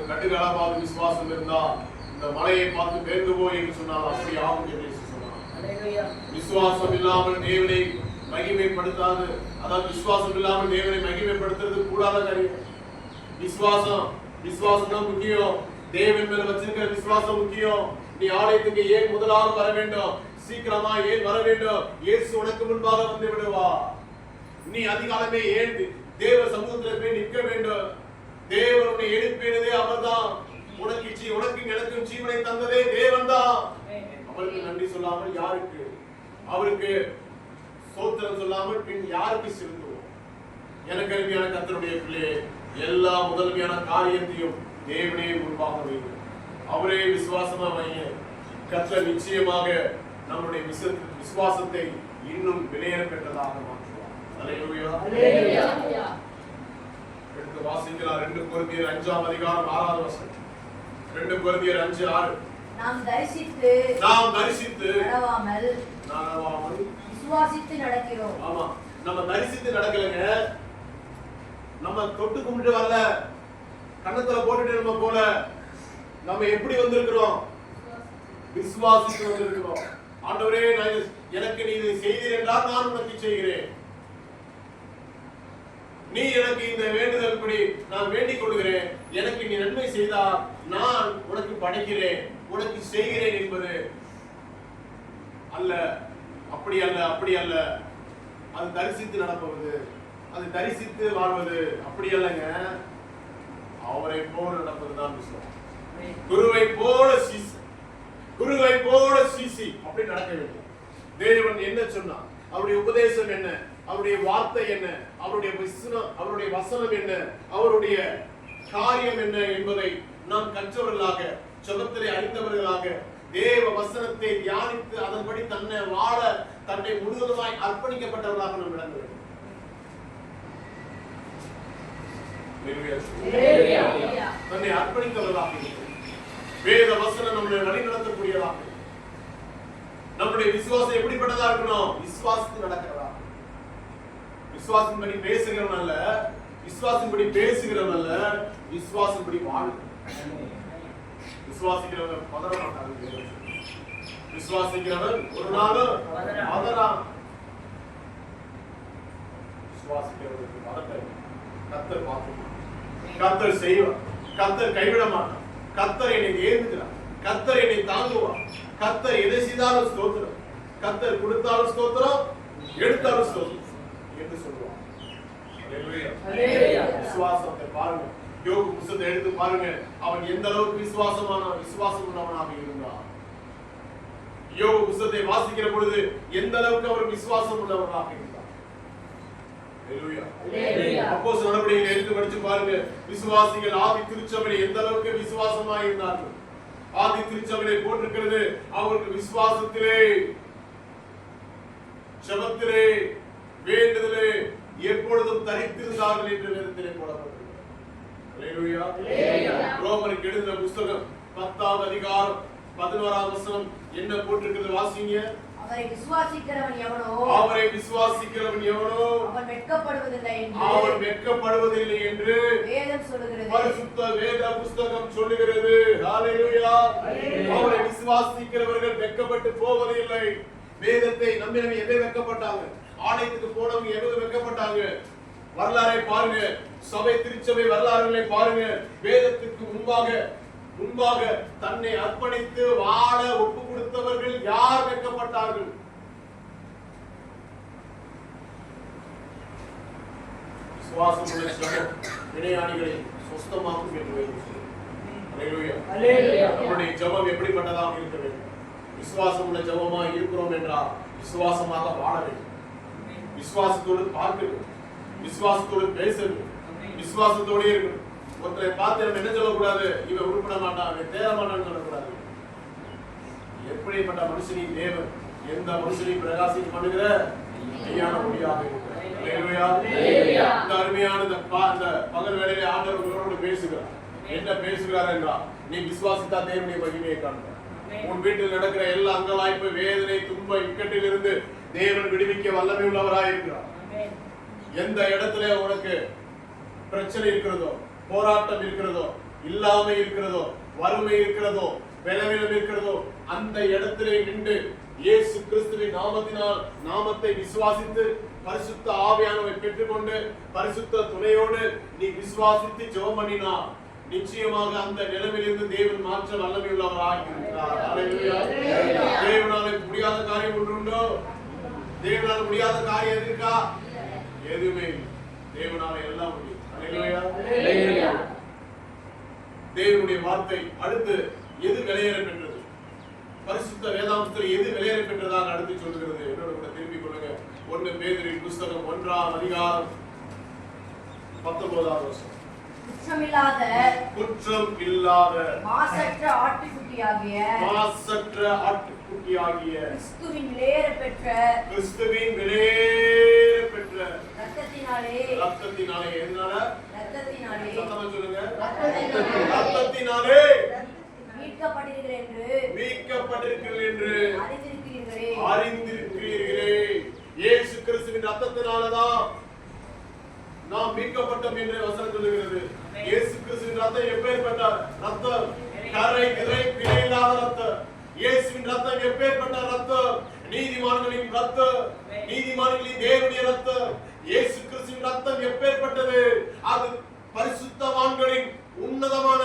கடுகளவாத விசுவாசம் இருந்தால் இந்த மலையை பார்த்து பேர்ந்து போய் என்று சொன்னால் அப்படி ஆகும் என்று சொன்னார். விசுவாசம் இல்லாமல் தேவனை மகிமைப்படுத்தாது, அதாவது விசுவாசம் இல்லாமல் தேவனை மகிமைப்படுத்துறது கூடாத காரியம். விசுவாசம் தான் முக்கியம். தேவன் மேல வச்சிருக்கிற விசுவாசம் முக்கியம். நீ ஆலயத்துக்கு ஏன் முதலாவது வர வேண்டும், சீக்கிரமா ஏன் வர வேண்டும்? இயேசு உனக்கு முன்பாக வந்து விடுவா. நீ அதிகாலமே ஏன் தேவ சமூகத்தில் போய் நிற்க வேண்டும். தேவனுடைய எழுப்பினதே அவர்தான். உனக்கு எனக்கும் ஜீவனை தந்ததே தேவன் தான். அவருக்கு நன்றி சொல்லாமல் யாருக்கு, அவருக்கு சோத்திரம் சொல்லாமல் பின் யாருக்கு செலுத்துவோம்? எனக்கு அருமையான கர்த்தருடைய பிள்ளையே, எல்லா முதன்மையான காரியத்தையும் தேவனே முன்பாக வைங்க. அவரே விசுவாசமா வைங்க. கர்த்தர் நிச்சயமாக நம்முடைய விசுவாசத்தை இன்னும் விலையேற பெற்றதாக மாற்றுவார். அல்லேலூயா. எடுத்து வாசிக்கலாம். 2 கொரிந்தியர் 5ஆம் அதிகாரம் 6வது வசனம். 2 கொரிந்தியர் 5:6. நாம் தரிசித்து நடவாமல் விசுவாசித்து நடக்கிறோம். ஆமா, நம்ம தரிசித்து நடக்கலங்க. நம்ம தொட்டு கும்பிட்டு வரல, கண்ணத்துல போட்டுட்டு நம்ம போல. நம்ம எப்படி வந்திருக்கிறோம்? விசுவாசித்து வந்திருக்கிறோம். ஆண்டவரே, எனக்கு நீ இதை செய்தீர் என்றால் நான் உனக்கு செய்கிறேன். நீ எனக்கு இந்த வேண்டுதல் படி நான் வேண்டிக் கொள்கிறேன். எனக்கு நீ நன்மை செய்தால் நான் உனக்கு படைக்கிறேன், உனக்கு செய்கிறேன் என்பது அல்ல. அப்படி அல்ல. அது தரிசித்து நடப்பது, அது தரிசித்து வாழ்வது அப்படி அல்லங்க. அவரை போல நடப்பதுதான் விசுவாசம். குருவை போல சீசி அப்படி நடக்க வேண்டும். தேவன் என்ன சொன்னார்? அவருடைய உபதேசம் என்ன, அவருடைய வார்த்தை என்ன, அவருடைய வசனம் என்ன, அவருடைய காரியம் என்ன என்பதை நாம் கற்றவர்களாக, ஜெபத்திலே அறிந்தவர்களாக, தேவ வசனத்தை தியானித்து அதன்படி தன்னை வாழ தன்னை முழுவதுமாய் அர்ப்பணிக்கப்பட்டவர்களாக நாம் விளங்க வேண்டும். தன்னை அர்ப்பணித்தவர்களாக வேத வசனம் நம்மளை வழி நடத்தக்கூடியதாக. நம்முடைய விசுவாசம் எப்படிப்பட்டதா இருக்கணும்? விசுவாசத்தில் நடக்கிறதா, விசுவாசத்தின்படி பேசுகிறவன் அல்ல, விசுவாசத்தின்படி பேசுகிறவன் அல்ல, விசுவாசத்தின்படி வாழும். விசுவாசிக்கிறவன் பதற மாட்டாங்க. விசுவாசிக்கிறவன் ஒரு நாளும் பதறான். விசுவாசிக்கிறவனுக்கு பதட்டம் கர்த்தர் பார்த்து கர்த்தர் செய்வார். கர்த்தர் கைவிட மாட்டார். கர்த்தர் என்னை ஏந்துகிறார். கர்த்தர் என்னை தாங்குவார். கர்த்தர் எதை செய்தாலும் ஸ்தோத்திரம், கர்த்தர் கொடுத்தாலும் ஸ்தோத்திரம், எடுத்தாலும் ஸ்தோத்திரம் என்று சொல்லுவார். விசுவாசத்தை பாருங்க. யோபு புத்தகத்தை எடுத்து பாருங்க. அவன் எந்த அளவுக்கு விசுவாசம் உள்ளவனாக இருந்தான். யோபு புத்தகத்தை வாசிக்கிற பொழுது எந்த அளவுக்கு அவர் விசுவாசம் உள்ளவனாக இருந்தார். அப்போஸ்தலர் நடவடிக்கைகளை எடுத்து படிச்சு பாருங்க. விசுவாசிகள் ஆதி திருச்சபையில் எந்த அளவுக்கு விசுவாசமா இருந்தார்கள். ஆதி திருச்சபையை போட்டிருக்கிறது, அவர்கள் விசுவாசத்திலே, ஜெபத்திலே, வேண்டுதலே எப்பொழுதும் தரித்திருந்தார்கள் என்று வேதத்திலே போடப்பட்டிருக்கிறது. ரோமருக்கு எழுதின புத்தகம் 10ஆம் அதிகாரம் 11ஆம் வசனம் என்ன போட்டிருக்கிறது வாசிங்க. அவரை விசுவாசிக்கிறவன் எவனோ அவன் வெட்கப்படுவதில்லை என்று வேதம் சொல்லுகிறது. பரிசுத்த வேத புத்தகம் சொல்லுகிறது. ஹalleluya. அவரை விசுவாசிக்கிறவர்கள் வெட்கப்பட்டு போவதில்லை. வேதத்தை நம்பினவங்க எதை வெட்கப்பட்டாங்க? ஆலயத்துக்கு போனவங்க எவ்வளவு வெட்கப்பட்டாங்க? வரலாறை பாருங்க. சபை திருச்சபை வரலாறுகளை பாருங்க. வேதத்துக்கு முன்பாக தன்னை அர்ப்பணித்து வாழ ஒப்பு கொடுத்தவர்கள் யார் வெட்கப்பட்டார்கள்? விசுவாசம் உள்ள சபை வினையாளிகளை சுத்தமாக்கும் என்று நம்முடைய ஜெபம் எப்படிப்பட்டதாக இருக்க வேண்டும்? விசுவாசம் உள்ள ஜெபமாக இருக்கிறோம் என்றால் விசுவாசமாக வாழ வேண்டும். விசுவாசத்தோடு பார்க்க வேண்டும். விசுவாசத்தோடு பேச வேண்டும். விசுவாசத்தோடு இருக்கணும். ஒருத்தரை பார்த்து நம்ம என்ன சொல்லக்கூடாது? இவன் உருப்பட மாட்டான், இவன் தேர மாட்டான்னு சொல்லக்கூடாது. எப்படிப்பட்ட மனுஷனின் தேவன் எந்த மனுஷனையும் பிரகாசிக்க பண்ணுகிற மெய்யான ஒளியாக இருக்கிறார். இந்த அருமையான இந்த பகல் வேளையிலே ஆண்டவர் உங்களோடு பேசுகிறார். என்ன பேசுகிறார் என்றால், நீ விசுவாசித்தா தேவனுடைய மகிமையை காண்பார். உன் வீட்டில் நடக்கிற எல்லா அங்கலாய்ப்பு, வேதனை, துன்ப இக்கட்டில் இருந்து தேவன் விடுவிக்க வல்லமை உள்ளவராய் இருக்கிறார். எந்த இடத்துல உனக்கு பிரச்சனை இருக்கிறதோ, போராட்டம் இருக்கிறதோ, இல்லாமை இருக்கிறதோ, வறுமை இருக்கிறதோ, பலவீனம் இருக்கிறதோ, அந்த இடத்திலே நின்று இயேசு கிறிஸ்துவின் நாமத்தை விசுவாசித்து பரிசுத்த ஆவியானவரை பெற்றுக்கொண்டு பரிசுத்த துணையோடு நீ விசுவாசித்து ஜெபம் பண்ணினா நிச்சயமாக அந்த நிலைமையிலிருந்து தேவன் மாற்ற வல்லமை உள்ளவராக இருக்கிறார். ஹalleluya. தேவனால முடியாத காரியம் ஒன்றுண்டோ? தேவனால முடியாத காரியம் எது இருக்கா? எதுவுமே இல்லை. தேவனால எல்லாம் முடியும். ஹalleluya. தேவனுடைய வார்த்தை அடுத்து எது வெளியேற பெற்றது? பரிசுத்த வேதாகமத்தில் எது வெளியேற பெற்றதாக அடுத்து சொல்லுகிறது? என்னோட கூட திரும்பிக் கொள்ளுங்க. 1 பேதுருவின் புத்தகம் 1ஆம் அதிகாரம் 19ஆவது வசனம். குற்றம் இல்லாத மாசற்ற ஆட்டுக்குட்டியாகிய கிறிஸ்துவின் விலையேற பெற்ற இரத்தத்தினாலே சத்தமா சொல்லுங்க. இரத்தத்தினாலே மீட்கப்பட்டிருக்கிறீர்கள் என்று அறிந்திருக்கிறீர்களே. இயேசு கிறிஸ்துவின் இரத்தத்தினாலதான் நாம் மீட்கப்பட்டோம் என்று வசனம் சொல்லுகிறது. இயேசு கிறிஸ்துவின் ரத்தம் எப்பேற்பட்ட ரத்தம்? கரை நிறை பிழை இல்லாத ரத்தம். இயேசுவின் ரத்தம் எப்பேற்பட்ட ரத்தம்? நீதிமான்களின் ரத்தம், நீதிமான்களின் தேவனுடைய ரத்தம். இயேசு கிறிஸ்துவின் ரத்தம் எப்பேற்பட்டது? அது பரிசுத்தவான்களின் உன்னதமான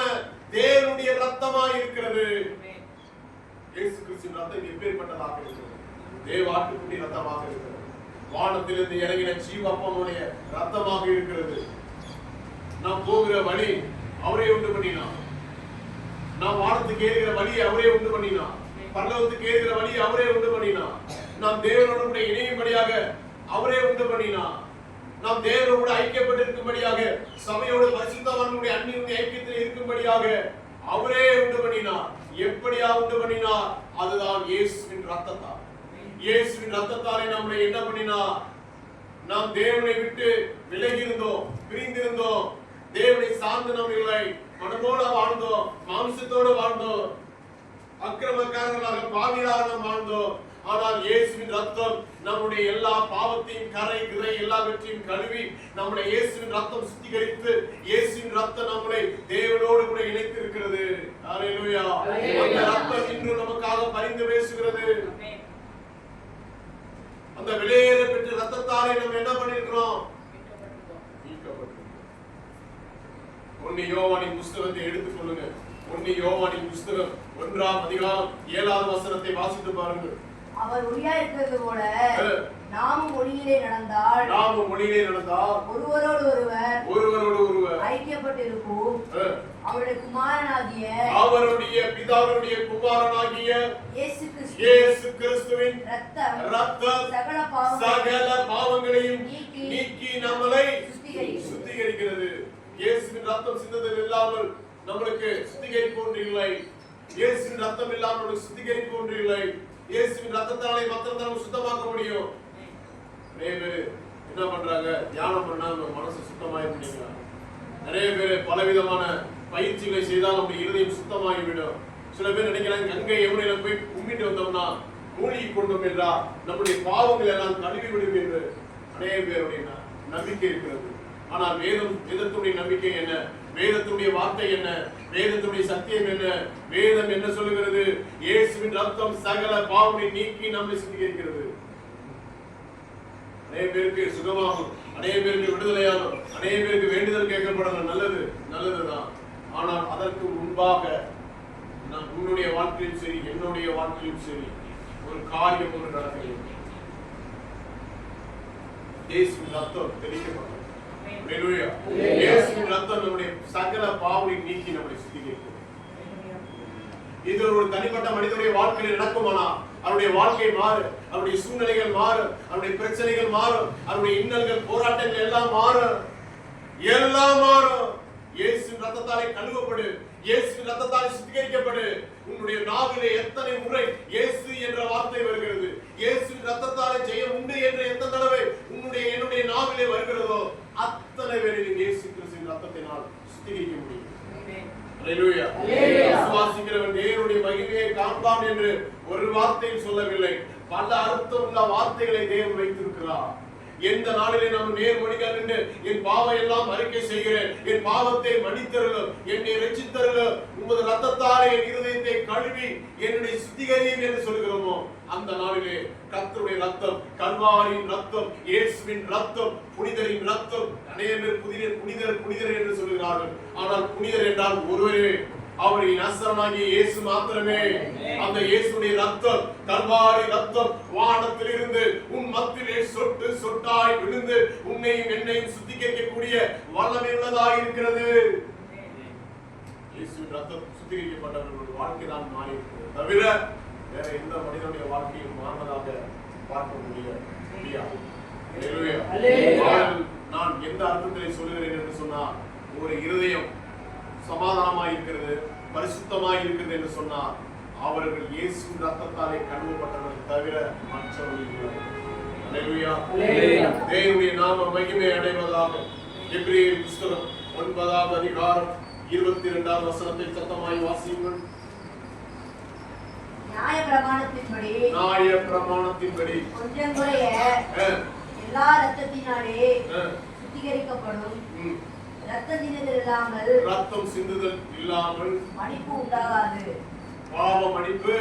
தேவனுடைய ரத்தமாய் இருக்கிறது. இயேசு கிறிஸ்துவின் ரத்தம் எப்பேற்பட்டதாக இருக்கிறது? தேவ ஆட்டுக்குட்டி ரத்தமாக இருக்கிறது. வானத்திலிருந்து இறங்கின ஜீவப்பனுடைய ரத்தமாக இருக்கிறது. நாம் போகிற வழி அவரே உண்டு பண்ணினார். நாம் வானத்துக்கு ஏறுகிற வழி அவரே உண்டு பண்ணினார். பரலோகத்துக்கு ஏறுகிற வழி அவரே உண்டு பண்ணினார். நாம் தேவனோடு கூட இணையும்படியாக அவரே உண்டு பண்ணினார். நாம் தேவனோடு கூட ஐக்கியப்பட்டிருக்கும்படியாக, சபையோடு பரிசுத்தவான்களுடைய அன்பினுடைய ஐக்கியத்தில் இருக்கும்படியாக அவரே உண்டு பண்ணினார். எப்படியா உண்டு பண்ணினார்? அதுதான் இயேசுவின் ரத்தத்தால். இயேசுவின் ரத்தத்தாலே நம்மை என்ன பண்ணினார்? நாம் தேவனை விட்டு விலகி இருந்தோம், பிரிந்திருந்தோம், தேவனை சார்ந்து நாம் இல்லை, மனதோடு வாழ்ந்தோம், மாம்சத்தோடு வாழ்ந்தோம், அக்கிரமக்காரர்களாக பாவிகளாக வாழ்ந்தோம். ஆனால் இயேசுவின் ரத்தம் நம்முடைய எல்லா பாவத்தையும் கரை கிரை எல்லாவற்றையும் கழுவி நம்முடைய இயேசுவின் ரத்தம் சுத்திகரித்து, இயேசுவின் ரத்தம் நம்மளை தேவனோடு கூட இணைத்து இருக்கிறது. ஹல்லேலூயா. அந்த ரத்தம் இன்று நமக்காக பரிந்து பேசுகிறது. அந்த விலையேற பெற்ற ரத்தத்தாலே நம்ம என்ன பண்ணிருக்கிறோம்? ஒன்னு யோவானின் புஸ்தகத்தை எடுத்துக் கொள்ளுங்க. ஒன்னு யோவானின் புஸ்தகம் 1ஆம் அதிகாரம் 7வது வசனத்தை வாசித்து பாருங்கள். அவர் ஒளியா இருக்கிறது போல நாமும் ஒளியிலே நடந்தால் ஒருவரோடு ஒருவர் ஐக்கியப்பட்டிருப்போம். அவருடைய பிதாவுடைய குமாரனாகிய இயேசு கிறிஸ்துவின் ரத்தம் சகல பாவங்களையும் நீக்கி நம்மளை சுத்திகரிக்கிறது. இயேசுவின் ரத்தம் சிந்ததில் இல்லாமல் நம்மளுக்கு சுத்திகரிப்பு ஒன்று இல்லை. இயேசுவின் ரத்தம் இல்லாமல் நம்மளுக்கு சுத்திகரிப்பு ஒன்று இல்லை. இயேசுவின் ரத்தத்தாலே மாத்திரம் நம்ம சுத்தமாக்க முடியும். நிறைய பேர் என்ன பண்றாங்க? தியானம் பண்ணா மனசு சுத்தமாயிருந்தீங்களா? நிறைய பேர் பலவிதமான பயிற்சிகளை செய்தால் நம்முடைய இருதயம் சுத்தமாகிவிடும். சில பேர் நினைக்கிறாங்க, கங்கை யமுனையில போய் கும்பிட்டு வந்தோம்னா மூழ்கி கொண்டோம் என்றா நம்முடைய பாவங்கள் எல்லாம் கழுவி விடும் என்று நிறைய பேருடைய நம்பிக்கை இருக்கிறது. ஆனால் வேதத்துடைய நம்பிக்கை என்ன? வேதத்துடைய வார்த்தை என்ன? வேதத்துடைய சத்தியம் என்ன? வேதம் என்ன சொல்லுகிறது? இயேசுவின் ரத்தம் சகல பாவங்களை நீக்கி நம்மை சுத்திகரிக்கிறது. அநேக பேருக்கு சுகமாகும், அநேக பேருக்கு விடுதலையாகும், அநேக பேருக்கு வேண்டுதல் கேட்கப்படணும். நல்லதுதான். ஆனால் அதற்கு முன்பாக உன்னுடைய வாழ்க்கையிலும் சரி, என்னுடைய வாழ்க்கையிலும் சரி, ஒரு காரியம் ஒன்று நடக்கிறது. இயேசுவின் ரத்தம் தெளிக்கப்பட்டது. இயேசுவின் ரத்தம் நம்முடைய சகல பாவங்களை நீக்கி நம்மை சுத்திகரிக்கிறது. இது ஒரு தனிப்பட்ட மனிதனுடைய வாழ்க்கையில் நடக்குமானா அவருடைய வாழ்க்கை மாறும், அவருடைய சூழ்நிலைகள் மாறும், அவருடைய பிரச்சனைகள் மாறும், அவருடைய இன்னல்கள் போராட்டங்கள் எல்லாம் மாறும். இயேசுவின் ரத்தத்தாலே கழுவப்படு, இயேசுவின் ரத்தத்தாலே சுத்திகரிக்கப்படு. உன்னுடைய நாவிலே எத்தனை முறை இயேசு என்ற வார்த்தை வருகிறது, இயேசுவின் ரத்தத்தாலே ஜெயம் உண்டு என்று எத்தனை தடவை உன்னுடைய என்னுடைய நாவிலே வருகிறதோ அத்தனை பேரிலும் இயேசு கிறிஸ்துவின் ரத்தத்தினால் சுத்திகரிக்க முடியும். அல்லேலூயா. விசுவாசிக்கிறவன் தேவனுடைய மகிமையை காண்பான் என்று ஒரு வார்த்தையில் சொல்லவில்லை, பல அர்த்தமுள்ள வார்த்தைகளை தேவன் வைத்திருக்கிறார். எந்த நாளிலே நாம் நேர்மொழிகள் என்று என் பாவம் எல்லாம் அறிக்கை செய்கிறேன், என் பாவத்தை மன்னித்தருளும், என்னை ரட்சித்தருளும், உமது ரத்தத்தாலே என் இருதயத்தை கழுவி என்னுடைய சுத்திகரியும் என்று சொல்கிறோமோ அந்த நாளிலே கர்த்தருடைய ரத்தம், கல்வாரியின் ரத்தம், இயேசுவின் ரத்தம், புனிதரின் ரத்தம். அநேகர் புனிதர் என்று சொல்கிறார்கள். ஆனால் புனிதர் என்றால் ஒருவரே, அவரின் நசரனாகிய இயேசு மாத்திரமே. அந்த இயேசுடைய ரத்தம், கல்வாரி ரத்தம் வானத்திலிருந்து உன் மத்தியிலே சொட்டு சொட்டாய் விழுந்து உன்னையும் என்னையும் சுத்திகரிக்கக்கூடிய வல்லமை உள்ளதாக இருக்கிறது. இயேசுவின் ரத்தம் சுத்திகரிக்கப்பட்டவர்களுடைய வாழ்க்கை தான் மாறி இருக்கிறது, தவிர வேற எந்த மனிதனுடைய வாழ்க்கையும் மாறினதாக பார்க்க முடியாது. நான் எந்த அர்த்தத்திலே சொல்லுகிறேன் என்று சொன்னால், ஒரு இருதயம் சமாதானமாய் இருக்கிறது, பரிசுத்தமாய் இருக்கிறது என்று சொன்னார், அவர்கள் இயேசுவின் ரத்தத்தாலே கழுவப்பட்டவர்கள் தவிர மற்றவர்கள். அல்லேலூயா. தேவனுடைய நாம மகிமை அடைவதாக. எபிரேயர் புஸ்தகம் 9ஆம் அதிகாரம் 22ஆம் வசனத்தை சத்தமாய் வாசியுங்கள். நியாயப்பிரமாணத்தின்படி கொஞ்சம் குறைய எல்லா இரத்தத்தினாலே சுத்திகரிக்கப்படும். ரத்தம் சிந்துதல் இல்லாமல் மன்னிப்பு உண்டாகாது, பாவ மன்னிப்பு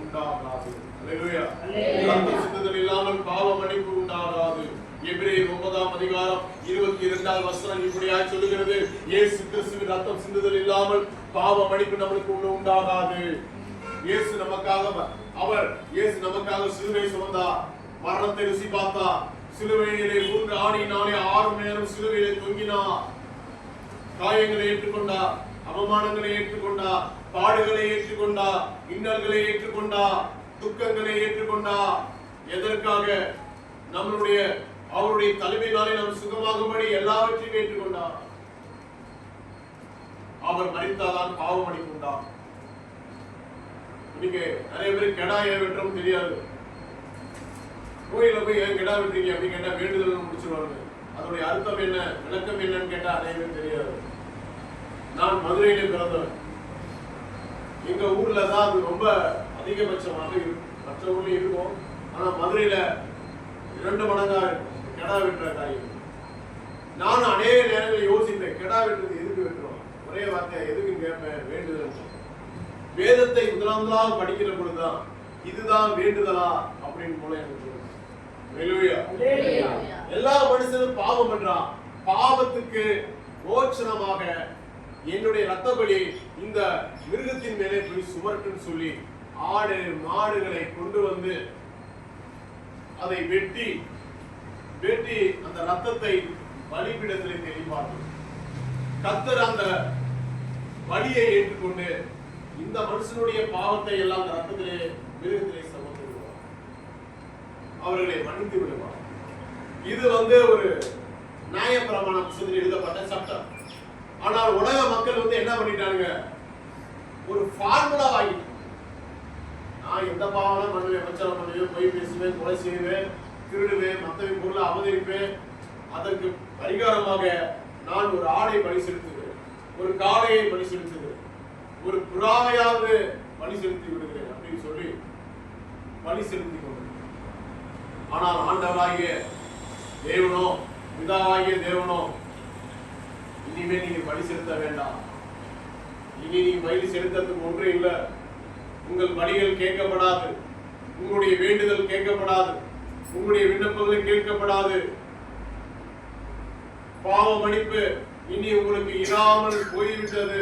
உண்டாகாது. அல்லேலூயா. ரத்தம் சிந்துதல் இல்லாமல் பாவ மன்னிப்பு உண்டாகாது. எபிரேயர் 9ஆம் அதிகாரம் 22ஆம் வசனம் இப்படியாய் சொல்லுகிறது, இயேசு கிறிஸ்துவின் ரத்தம் சிந்துதல் இல்லாமல் பாவ மன்னிப்பு நம்மளுக்கு உண்டாகாது. இயேசு நமக்காக சிலுவை சுமந்தார், மரணத்தை ருசி பார்த்தார், சிலுவையிலே 3 ஆணியினாலே 6 மணி நேரம் சிலுவையிலே தொங்கினார், காயங்களை ஏற்றுக்கொண்டார், அவமானங்களை ஏற்றுக்கொண்டார், பாடுகளை ஏற்றுக்கொண்டார், இன்னல்களை ஏற்றுக்கொண்டார். துக்கங்களை ஏற்றுக்கொண்டார். எதற்காக? நம்மளுடைய அவருடைய தலைமையினாலே நாம் சுகமாகும்படி எல்லாவற்றையும் ஏற்றுக்கொண்டார். அவர் மரித்தாதான் பாவ மன்னிப்பு உண்டார். இன்னைக்கு நிறைய பேர் கெடா ஏன் வெட்டுறோம் தெரியாது. கோயில போய் ஏன் கெடா வெட்டுறீங்க அப்படின்னு கேட்டா வேண்டுதல் முடிச்சிருவாங்க. அதனுடைய அர்த்தம் என்ன, விளக்கம் என்னன்னு கேட்டா நிறைய பேர் தெரியாது. நான் மதுரையிலே பிறந்தவன். எங்க ஊர்ல தான் அது ரொம்ப அதிகபட்சமாக இருக்கும். மற்ற ஊர்ல இருக்கும், ஆனா மதுரையில 2 மடங்கா இருக்கும் கெடா வெட்டுற காரியம். நானும் அநேக நேரங்களில் யோசிப்பேன், கெடா வெட்டுறது எதுக்கு வெட்டுறோம்? ஒரே வார்த்தை எதுக்குன்னு கேட்பேன், வேண்டுதல். வேதத்தை முதலாவதாக படிக்கிற பொழுதுதான் இதுதான் வேண்டுதலா அப்படின்னு போல எனக்கு தோணும். எல்லா மனுஷனும் பாவம் பண்றான். பாவத்துக்கு மோட்சமாக என்னுடைய ரத்த பலி இந்த மிருகத்தின் மேலே போய் சுமர்ட்டுன்னு சொல்லி ஆடு மாடுகளை கொண்டு வந்து அதை வெட்டி வெட்டி அந்த ரத்தத்தை பலிபீடத்திலே தெளிவார்கள். கர்த்தர் அந்த பலியை ஏற்றுக்கொண்டு இந்த மனுஷனுடைய பாவத்தை எல்லாம் அந்த ரத்தத்திலே மிருகத்திலே சுமந்து விடுவார். அவர்களை மன்னித்து விடுவார். இது ஒரு நியாயப்பிரமாண புத்தகத்தில் எழுதப்பட்ட சட்டம். ஆனால் உலக மக்கள் என்ன பண்ணிட்டாங்க, ஒரு ஃபார்முலா ஆகிட்டு, நான் எந்த பாவம் பண்ணுவேன், விபச்சாரம் பண்ணுவேன், பொய் பேசுவேன், கொலை செய்வேன், திருடுவேன், மற்றவங்க பொருளை அவதரிப்பேன், அதற்கு பரிகாரமாக நான் ஒரு ஆடை பலி செலுத்துகிறேன், ஒரு காளையை பலி செலுத்துகிறேன், ஒரு புறாவையாவது பலி செலுத்தி விடுகிறேன் அப்படின்னு சொல்லி பலி செலுத்தி கொண்டு. ஆனால் ஆண்டவராகிய தேவனோ, பிதாவாகிய தேவனோ, இனிமே நீங்க பலி செலுத்த வேண்டாம், இனி நீங்க பலி செலுத்துறதுக்கு ஒன்றும் இல்லை, உங்கள் பலிகள் கேட்கப்படாது, உங்களுடைய வேண்டுதல் கேட்கப்படாது, உங்களுடைய விண்ணப்பங்கள் கேட்கப்படாது, பாவ மன்னிப்பு இனி உங்களுக்கு இராமல் போய்விட்டது.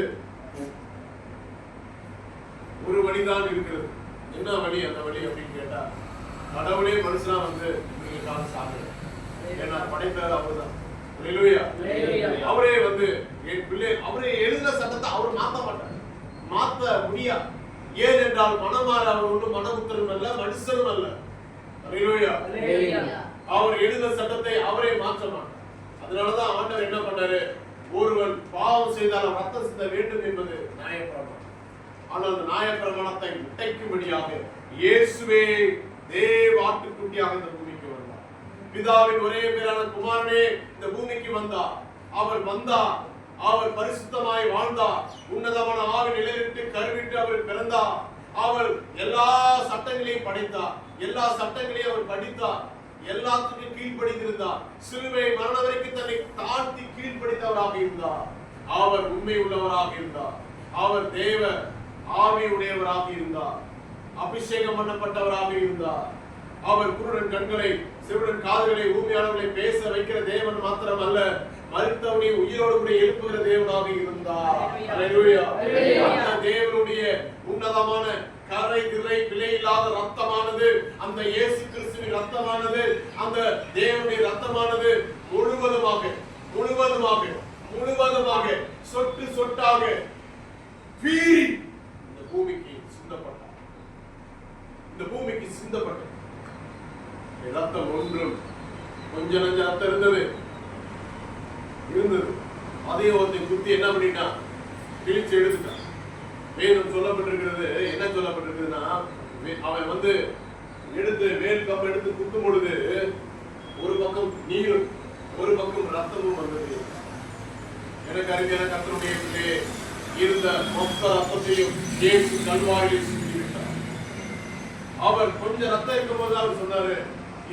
ஒரு வழிதான் இருக்கிறது. என்ன வழி? அந்த வழி அப்படின்னு கேட்டா, கடவுளே மனுஷனா உங்களுக்காக சாப்பிடுற, ஏன்னா படைத்தது அவர்தான். அவரே என் பிள்ளை, அவரே எழுதின சட்டத்தை அவர் மாத்த மாட்டார், மாத்த முடியாது. ஏனென்றால் மனமாற அவர் ஒன்றும் மனமுத்தரும் அல்ல, மனுஷனும் அல்ல. அவர் எழுதின சட்டத்தை அவரே மாற்ற மாட்டார். அதனாலதான் ஆண்டவர் என்ன பண்ணாரு, ஒருவன் பாவம் செய்தால் ரத்தம் சிந்த வேண்டும் என்பது நியாயப்பிரமாணம். ஆனால் அந்த நியாயப்பிரமாணத்தை உடைக்கும்படியாக இயேசுவே தேவ ஆட்டுக்குட்டியாக இந்த பூமிக்கு வந்தார். பிதாவின் ஒரே பேரான குமாரனே இந்த பூமிக்கு வந்தார். அவர் பரிசுத்தமாய் வாழ்ந்தார். உன்னதமான ஆவி நிலையிட்டு கருவிட்டு அவர் பிறந்தார். அவர் எல்லா சட்டங்களையும் படைத்தார், எல்லா சட்டங்களையும் அவர் படித்தார், எல்லாத்துக்கும் கீழ்ப்படிந்திருந்தார். சிலுவை மரண வரைக்கும் தன்னை தாழ்த்தி கீழ்ப்படித்தவராக இருந்தார். அவர் உண்மை உள்ளவராக இருந்தார். அவர் தேவ ஆவி உடையவராக இருந்தார். அபிஷேகம் பண்ணப்பட்டவராக இருந்தார். அவர் குருடன் கண்களை, செவிடன் காதுகளை, ஊமையாளர்களை பேச வைக்கிற தேவன் மாத்திரம் அல்ல, மரித்தவனை உயிரோடு கூட எழுப்புகிற தேவனாக இருந்தார். அந்த தேவனுடைய உன்னதமான கரை திரை விலையில்லாத ரத்தமானது, அந்த இயேசு கிறிஸ்துவின் ரத்தமானது, அந்த தேவனுடைய ரத்தமானது முழுவதுமாக சொட்டு சொட்டாக பீறி இந்த பூமிக்கு சிந்தப்பட்டார். இந்த பூமிக்கு சிந்தப்பட்டது ரத்தம் ஒன்றும் கொஞ்ச நஞ்ச ரத்தம் இருந்தது. அதே ஒருத்தன் குத்தி என்ன பண்ணிட்டான், கிழிச்சு எடுத்துட்டான். வேதம் சொல்லப்பட்டிருக்கிறது, என்ன சொல்லப்பட்டிருக்குதுன்னா, அவன் எடுத்து வேல் கம்பை எடுத்து குத்தும் பொழுது ஒரு பக்கம் நீரும் ஒரு பக்கம் ரத்தமும் வந்தது. எனக்கு அறிஞர் கர்த்தருடைய இருந்த மொத்த ரத்தத்தையும் இயேசு கல்வாரியில் சிந்தி விட்டார். அவர் கொஞ்சம் ரத்தம் இருக்கும் போது அவர் சொன்னாரு,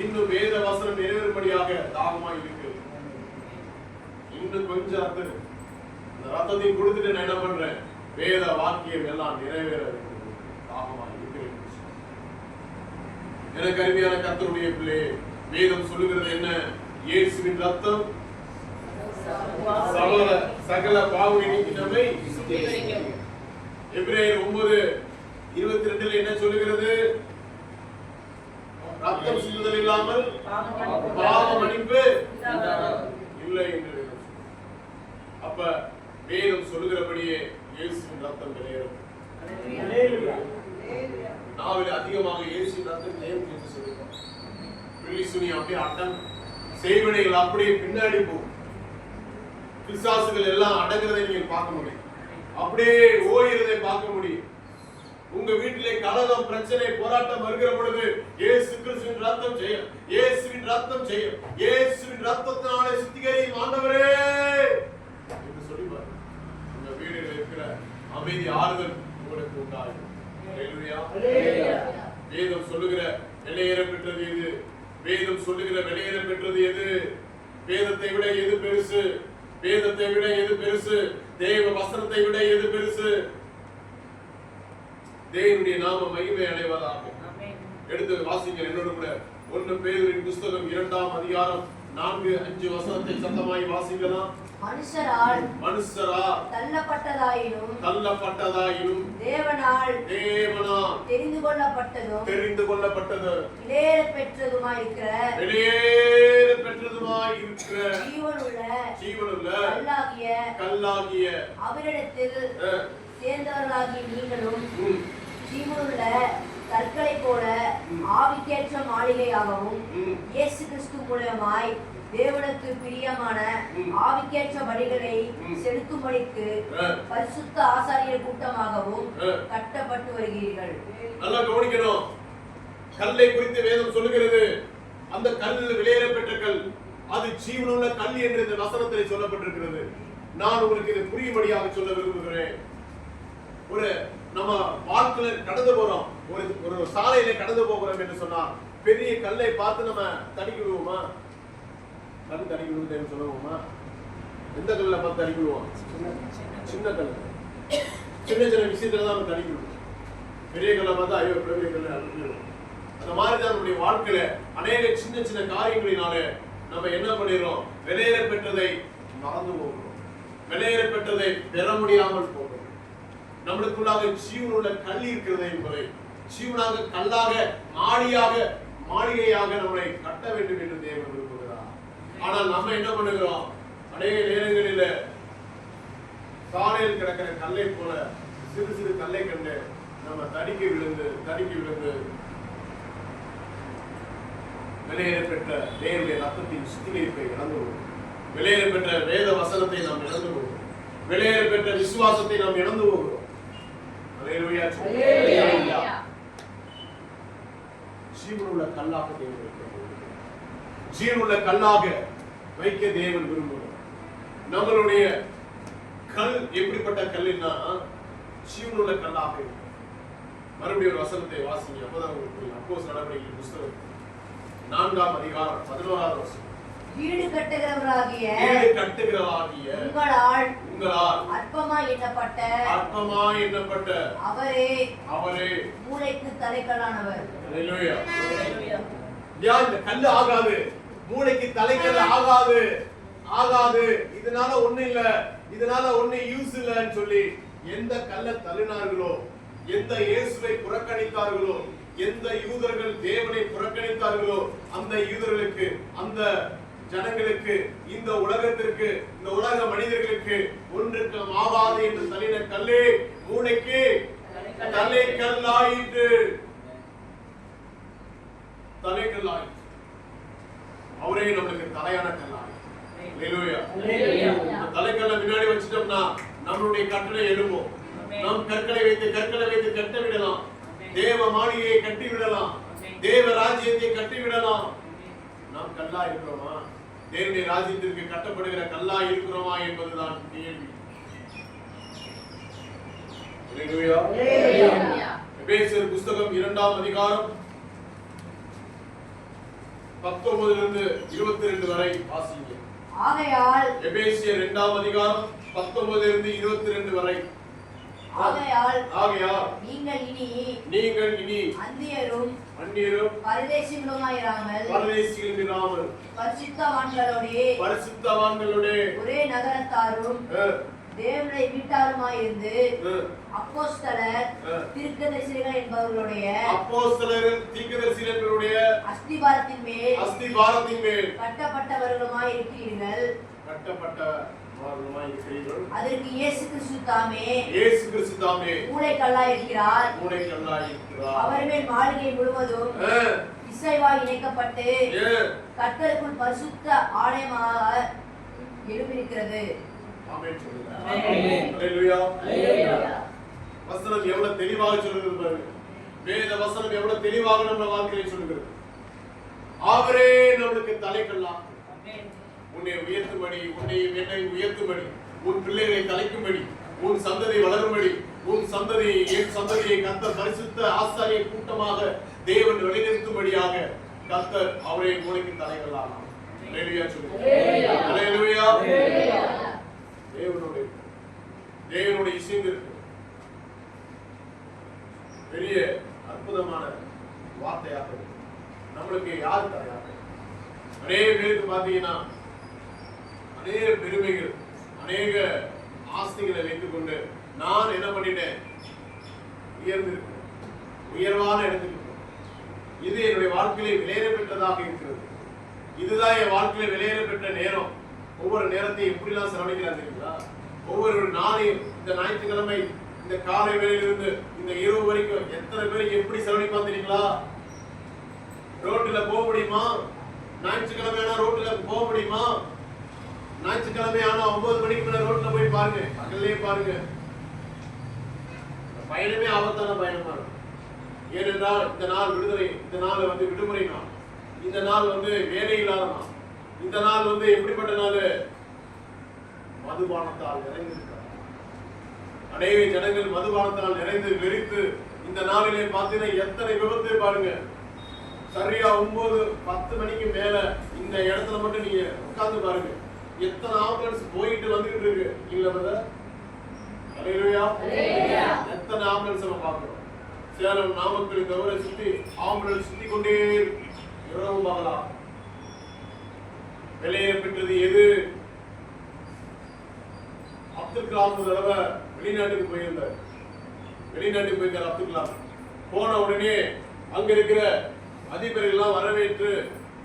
இன்னும் வேத வசனம் நிறைவேறும்படியாக தாகமாக இருக்கு, இன்னும் கொஞ்சம் ரத்தம், இந்த ரத்தத்தையும் கொடுத்துட்டு நான் என்ன பண்றேன், வேத வாக்கியம் எல்லாம் நிறைவேற தாகமாக இருக்கிறேன். எனக்கு அருமையான கர்த்தருடைய பிள்ளையே, வேதம் சொல்லுகிறது என்ன, இயேசுவின் ரத்தம் சகல பாவங்களை நீக்கி நம்மை சுத்திகரிக்கும். எபிரேயர் 9:22 என்ன சொல்லுகிறது, ரத்தம் சிந்துதல் இல்லாமல் பாவ மன்னிப்பு இல்லை என்று. அப்ப வேதம் சொல்லுகிறபடியே இயேசுவின் ரத்தம் வெளியேறும். நாவில் அதிகமாக இயேசு ரத்தம் ஜெயம் என்று சொல்லுவோம். பில்லி சுனி அப்படியே அட்டம், செய்வினைகள் அப்படியே பின்னாடி போகும். பிசாசுகள் எல்லாம் அடங்குறதை நீங்க பார்க்க முடியும், அப்படியே ஓய்கிறதை பார்க்க முடியும். உங்க வீட்டிலே கலகம், பிரச்சனை, போராட்டம் வருகிற பொழுது இயேசு கிறிஸ்துவின் ரத்தம் ஜெயம், இயேசுவின் ரத்தம் ஜெயம், இயேசுவின் ரத்தத்தினாலே சுத்திகரியும் ஆண்டவரே என்று சொல்லி பாருங்க. உங்க வீடுகளில் இருக்கிற அமைதி, ஆறுதல் உங்களுக்கு உண்டாகும். ஹல்லேலூயா. வேதம் சொல்லுகிற வெளியேற பெற்றது எது? வேதம் சொல்லுகிற வெளியேற பெற்றது எது? வேதத்தை விட எது பெருசு? வேதத்தை விட எது பெருசு? தேவ வசனத்தை விட எது பெருசு? தேவனுடைய நாம மகிமை அடைவதாக. எடுத்து வாசிங்க என்னோட கூட. 1 பேதுருவின் புத்தகம் 2ஆம் அதிகாரம் 4-5 வசனத்தை சத்தமாய் வாசிக்கலாம். மனுஷரால் தள்ளப்பட்டதாயினும் தேவனால் தெரிந்து கொள்ளப்பட்டது வெளியேற பெற்றதுமாயிருக்கிற ஜீவனுள்ள கல்லாகிய அவரிடத்தில் சேர்ந்தவர்களாகிய நீங்களும் ஜீவனுள்ள கற்களை போல ஆவிக்கேற்ற மாளிகையாகவும் இயேசு கிறிஸ்து மூலமாய் தேவனுக்கு பிரியமான ஆவிக்கேற்ற பலிகளை செலுத்தும்படிக்கு பரிசுத்த ஆசாரியர் கூட்டமாகவும் கட்டப்பட்டு வருகிறீர்கள். நல்லா கவனிக்கணும். கல்லை குறித்து வேதம் சொல்லுகிறது. அந்த கல் வெளியேற பெற்ற கல், அது ஜீவனுள்ள கல் என்று இந்த வசனத்தில் சொல்லப்பட்டிருக்கிறது. நான் உங்களுக்கு இது புரியும்படியாக சொல்ல விரும்புகிறேன். ஒரு நம்ம வாழ்க்கையில கடந்து போறோம், ஒரு சாலையில கடந்து போகிறோம் என்று சொன்னா பெரிய கல்லை பார்த்து நம்ம தடுக்கி விடுவோமா? கல் தடுக்கி விடுவோம் சொல்லுவோமா? எந்த கல்லை பார்த்து தடுக்கி விடுவோம்? சின்ன கல். சின்ன சின்ன விஷயத்துல தான் நம்ம தடுக்கி விடுவோம். பெரிய கல்லை பார்த்தா ஐயோ பெரிய கல்லை அழுத்திடுவோம். அந்த மாதிரிதான் நம்முடைய வாழ்க்கையில அநேக சின்ன சின்ன காரியங்களினால நம்ம என்ன பண்ணிடுறோம்? வெளியேற பெற்றதை மறந்து போகிறோம், வெளியேற பெற்றதை பெற முடியாமல் போகிறோம். நம்மளுக்குள்ளாக ஜீவனுள்ள கல் இருக்கிறது என்பதை, ஜீவனாக கல்லாக மாளிகையாக நம்மளை கட்ட வேண்டும் என்று தேவன் விரும்புகிறார். ஆனால் நம்ம என்ன பண்ணுகிறோம்? அநேக நேரங்களில் சாலையில் கிடக்கிற கல்லை போல சிறு சிறு கல்லை கண்டு நம்ம தடுக்கி விழுந்து வெளியேற பெற்ற தேவனுடைய ரத்தத்தின் சுத்திகரிப்பை இழந்து போவோம். வெளியேற பெற்ற வேத வசனத்தை நாம் இழந்து போவோம். வெளியேற பெற்ற விசுவாசத்தை நாம் இழந்து போகிறோம். ஜீவனுள்ள கல்லாக தேவன் ஜீவனுள்ள கல்லாக வைக்க தேவன் விரும்புகிறார். நம்மளுடைய கல் எப்படிப்பட்ட கல்லுன்னா ஜீவனுள்ள கல்லாக இருக்கும். மறுபடியும் ஒரு வசனத்தை வாசிங்க, அப்பதான் உங்களுக்கு அப்போஸ்தலர் நடவடிக்கைகள் புத்தகம் 4ஆம் அதிகாரம் 11வது வசனம். வீடு கட்டுகிறவராகிய உங்களால் அற்பமாய் எண்ணப்பட்ட அவரே மூளைக்கு தலைக்கல்லானவர். ஹல்லேலூயா. இந்த கல்லு ஆகாது, மூளைக்கு தலைக்கல் ஆகாது. இதனால ஒண்ணு இல்ல, இதனால ஒண்ணு யூஸ் இல்லன்னு சொல்லி எந்த கல்லை தள்ளினார்களோ, எந்த இயேசுவை புறக்கணித்தார்களோ, எந்த யூதர்கள் தேவனை புறக்கணித்தார்களோ, அந்த யூதர்களுக்கு, அந்த ஜனங்களுக்கு, இந்த உலகத்திற்கு, இந்த உலக மனிதர்களுக்கு ஒன்றுக்கு ஆகாது என்று தள்ளின கல்லே மூளைக்கு தலைக்கல்லாயிற்று. அவரே நம்மளுக்கு தலையான கல்லாய். தலைக்கல்ல முன்னாடி வச்சிட்டோம்னா நம்மளுடைய கட்டளை எழுவோம். நாம் கற்களை வைத்து கட்ட விடலாம். தேவ மாளிகையை கட்டி விடலாம். தேவ ராஜ்யத்தை கட்டி விடலாம். நாம் கல்லா இருக்கிறோமா? தேவனுடைய ராஜ்யத்திற்கு கட்டப்படுகிற கல்லா இருக்கிறோமா என்பதுதான் கேள்வி. எபேசியர் புத்தகம் 2ஆம் அதிகாரம் 19 22 வரை வாசிங்க. ஆகையால் எபேசியர் 2ஆம் அதிகாரம் 19 22 வரை. ஆகையால் நீங்கள் இனி அந்நியரும் பரதேசிகளுமாயிராமல் பரிசுத்தவான்களோடே ஒரே நகரத்தாரும் தேவனுடைய வீட்டாருமாயிருந்து அப்போஸ்தலர் தீர்க்கதரிசிகள் என்பவர்களுடைய அஸ்திபாரத்தின் மேல் கட்டப்பட்டவர்களுமாய் இருக்கிறீர்கள். சமாதானமாய் இருக்கிறீர்கள். அதற்கு இயேசு கிறிஸ்து தாமே இயேசு கிறிஸ்து தாமே மூளைக்கல்லாய் இருக்கிறார். மூளைக்கல்லாய் இருக்கிறார். அவர் மேல் மாளிகை முழுவதும் இசைவாய் இணைக்கப்பட்டு கர்த்தருக்குள் பரிசுத்த ஆலயமாக எழும்பியிருக்கிறது. ஆமென் சொல்லுங்க. அல்லேலூயா. வசனம் எவ்வளவு தெளிவாக சொல்லுகிறது பாருங்க. வேத வசனம் எவ்வளவு தெளிவாக நம்ம வாழ்க்கையை சொல்லுகிறது. அவரே நம்மளுக்கு தலைக்கல்லா. உன்னை உயர்த்தும்படி, உன்னையும் என்னை உயர்த்தும்படி, உன் பிள்ளைகளை தலைக்கும்படி, உன் சந்ததி வளரும்படி, உன் சந்ததி என் சந்ததியை கர்த்தர் பரிசுத்த ஆசாரிய கூட்டமாக தேவன் வழிநிறுத்தும்படியாக கர்த்தர் அவரை மூளைக்கு தலைக்கல்லானார். அல்லேலூயா சொல்லுங்க. அல்லேலூயா. தேவனுடைய இசைந்து பெரிய அற்புதமான வார்த்தையாக இருக்கு. நம்மளுக்கு யார் தயார்? அநேக பேருக்கு பாத்தீங்கன்னா அநேக பெருமைகள், அநேக ஆஸ்திகளை வைத்துக் கொண்டு நான் என்ன பண்ணிட்டேன், உயர்ந்திருக்கிறேன், உயர்வான இடத்துக்கு இது என்னுடைய வாழ்க்கையில விளையாட பெற்றதாக இருக்கிறது. இதுதான் என் வாழ்க்கையில விளையாட பெற்ற நேரம். ஒவ்வொரு நேரத்தையும் எப்படிலாம் செலவழிக்கிறாங்க தெரியுங்களா? ஒவ்வொரு நாளையும் இந்த ஞாயிற்றுக்கிழமை இந்த காலை வேளையிலிருந்து இந்த இரவு வரைக்கும் எத்தனை பேருக்கு எப்படி செலவழிப்பாங்க தெரியுங்களா? ரோட்ல போக முடியுமா? ஞாயிற்றுக்கிழமை ஆனா ரோட்ல போக முடியுமா? ஞாயிற்றுக்கிழமை ஆனா 9 மணிக்கு மேல ரோட்ல போய் பாருங்க, பக்கத்திலேயே பாருங்க. பயணமே ஆபத்தான பயணமா இருக்கும். ஏனென்றால் இந்த நாள் விடுதலை, இந்த நாள் விடுமுறை நாள், இந்த நாள் வேலை இல்லாத நாள், இந்த நாள் எப்படிப்பட்ட நாள்? மதுபானத்தால் நிறைந்திருக்கிறார். அநேக ஜனங்கள் மதுபானத்தால் நிறைந்து வெறித்து இந்த நாளிலே பார்த்தீங்கன்னா எத்தனை விபத்து பாருங்க. சரியா 9-10 மணிக்கு மேல இந்த இடத்துல மட்டும் நீங்க உட்கார்ந்து பாருங்க, எத்தனை ஆம்புலன்ஸ் போயிட்டு வந்துட்டு இருக்கு. இல்ல பிரதர், அல்லேலூயா. எத்தனை ஆம்புலன்ஸ் நம்ம பார்க்கிறோம். சேலம், நாமக்கல் இந்த ஊரை சுத்தி ஆம்புலன்ஸ் சுத்தி கொண்டே இரவு பகலா. வெளியே பெற்றது எது? அப்துல் கலாம் ஒரு தடவை வெளிநாட்டுக்கு போயிருந்தார். வெளிநாட்டுக்கு போயிருக்கார் அப்துல் கலாம். போன உடனே அங்க இருக்கிற அதிபர்கள் எல்லாம் வரவேற்று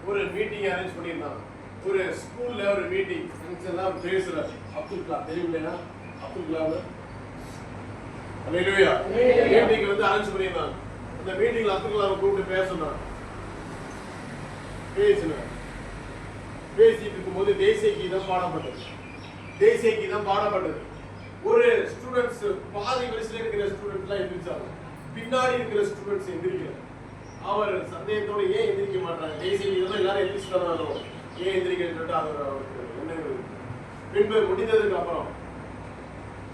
ஒரு மீட்டிங் அரேஞ்ச் பண்ணியிருந்தாங்க. ஒரு ஸ்கூல்ல ஒரு மீட்டிங் எல்லாம் பேசுற அப்துல் கலாம் தெரியும் இல்லையா? அப்துல் கலாம் அல்லேலூயா மீட்டிங் அரேஞ்ச் பண்ணியிருந்தாங்க. அந்த மீட்டிங்ல அப்துல் கலாம் கூப்பிட்டு பேசினார். பேசிட்டு இருக்கும்போது தேசிய கீதம் பாடப்பட்டது. தேசிய கீதம் பாடப்பட்டது. ஒரு ஸ்டூடெண்ட்ஸ் பாதி வயசுல இருக்கிற ஸ்டூடெண்ட்ஸ் எல்லாம் எந்திரிச்சாங்க. பின்னாடி இருக்கிற ஸ்டூடெண்ட்ஸ் எந்திரிக்கல. அவர் சந்தேகத்தோட ஏன் எந்திரிக்க மாட்டாங்க? தேசிய கீதம் எல்லாரும் எந்திரிச்சுட்டாங்க, ஏன் எந்திரிக்கன்னு சொல்லிட்டு அவருக்கு எண்ணங்கள். பின்பு முடிந்ததுக்கு அப்புறம்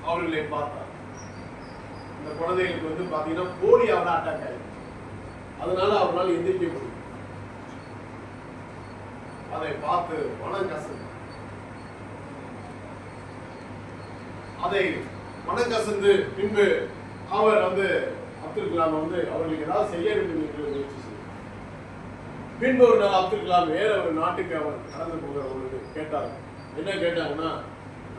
அவர்களை பார்த்தார். இந்த குழந்தைகளுக்கு பாத்தீங்கன்னா போலியாவோட அட்டாக் ஆயிடுச்சு. அதனால அவரால் எந்திரிக்க முடியும். அதை பார்த்து மனம் கசந்து, அதை மனம் கசந்து பின்பு அவர் அப்துல் கலாம் அவர்களுக்கு ஏதாவது செய்ய வேண்டும் என்று முயற்சி செய்தார். பின்பு ஒரு நாள் அப்துல் கலாம் வேற ஒரு நாட்டுக்கு அவர் கடந்து போகிற பொழுது கேட்டார். என்ன கேட்டாங்கன்னா,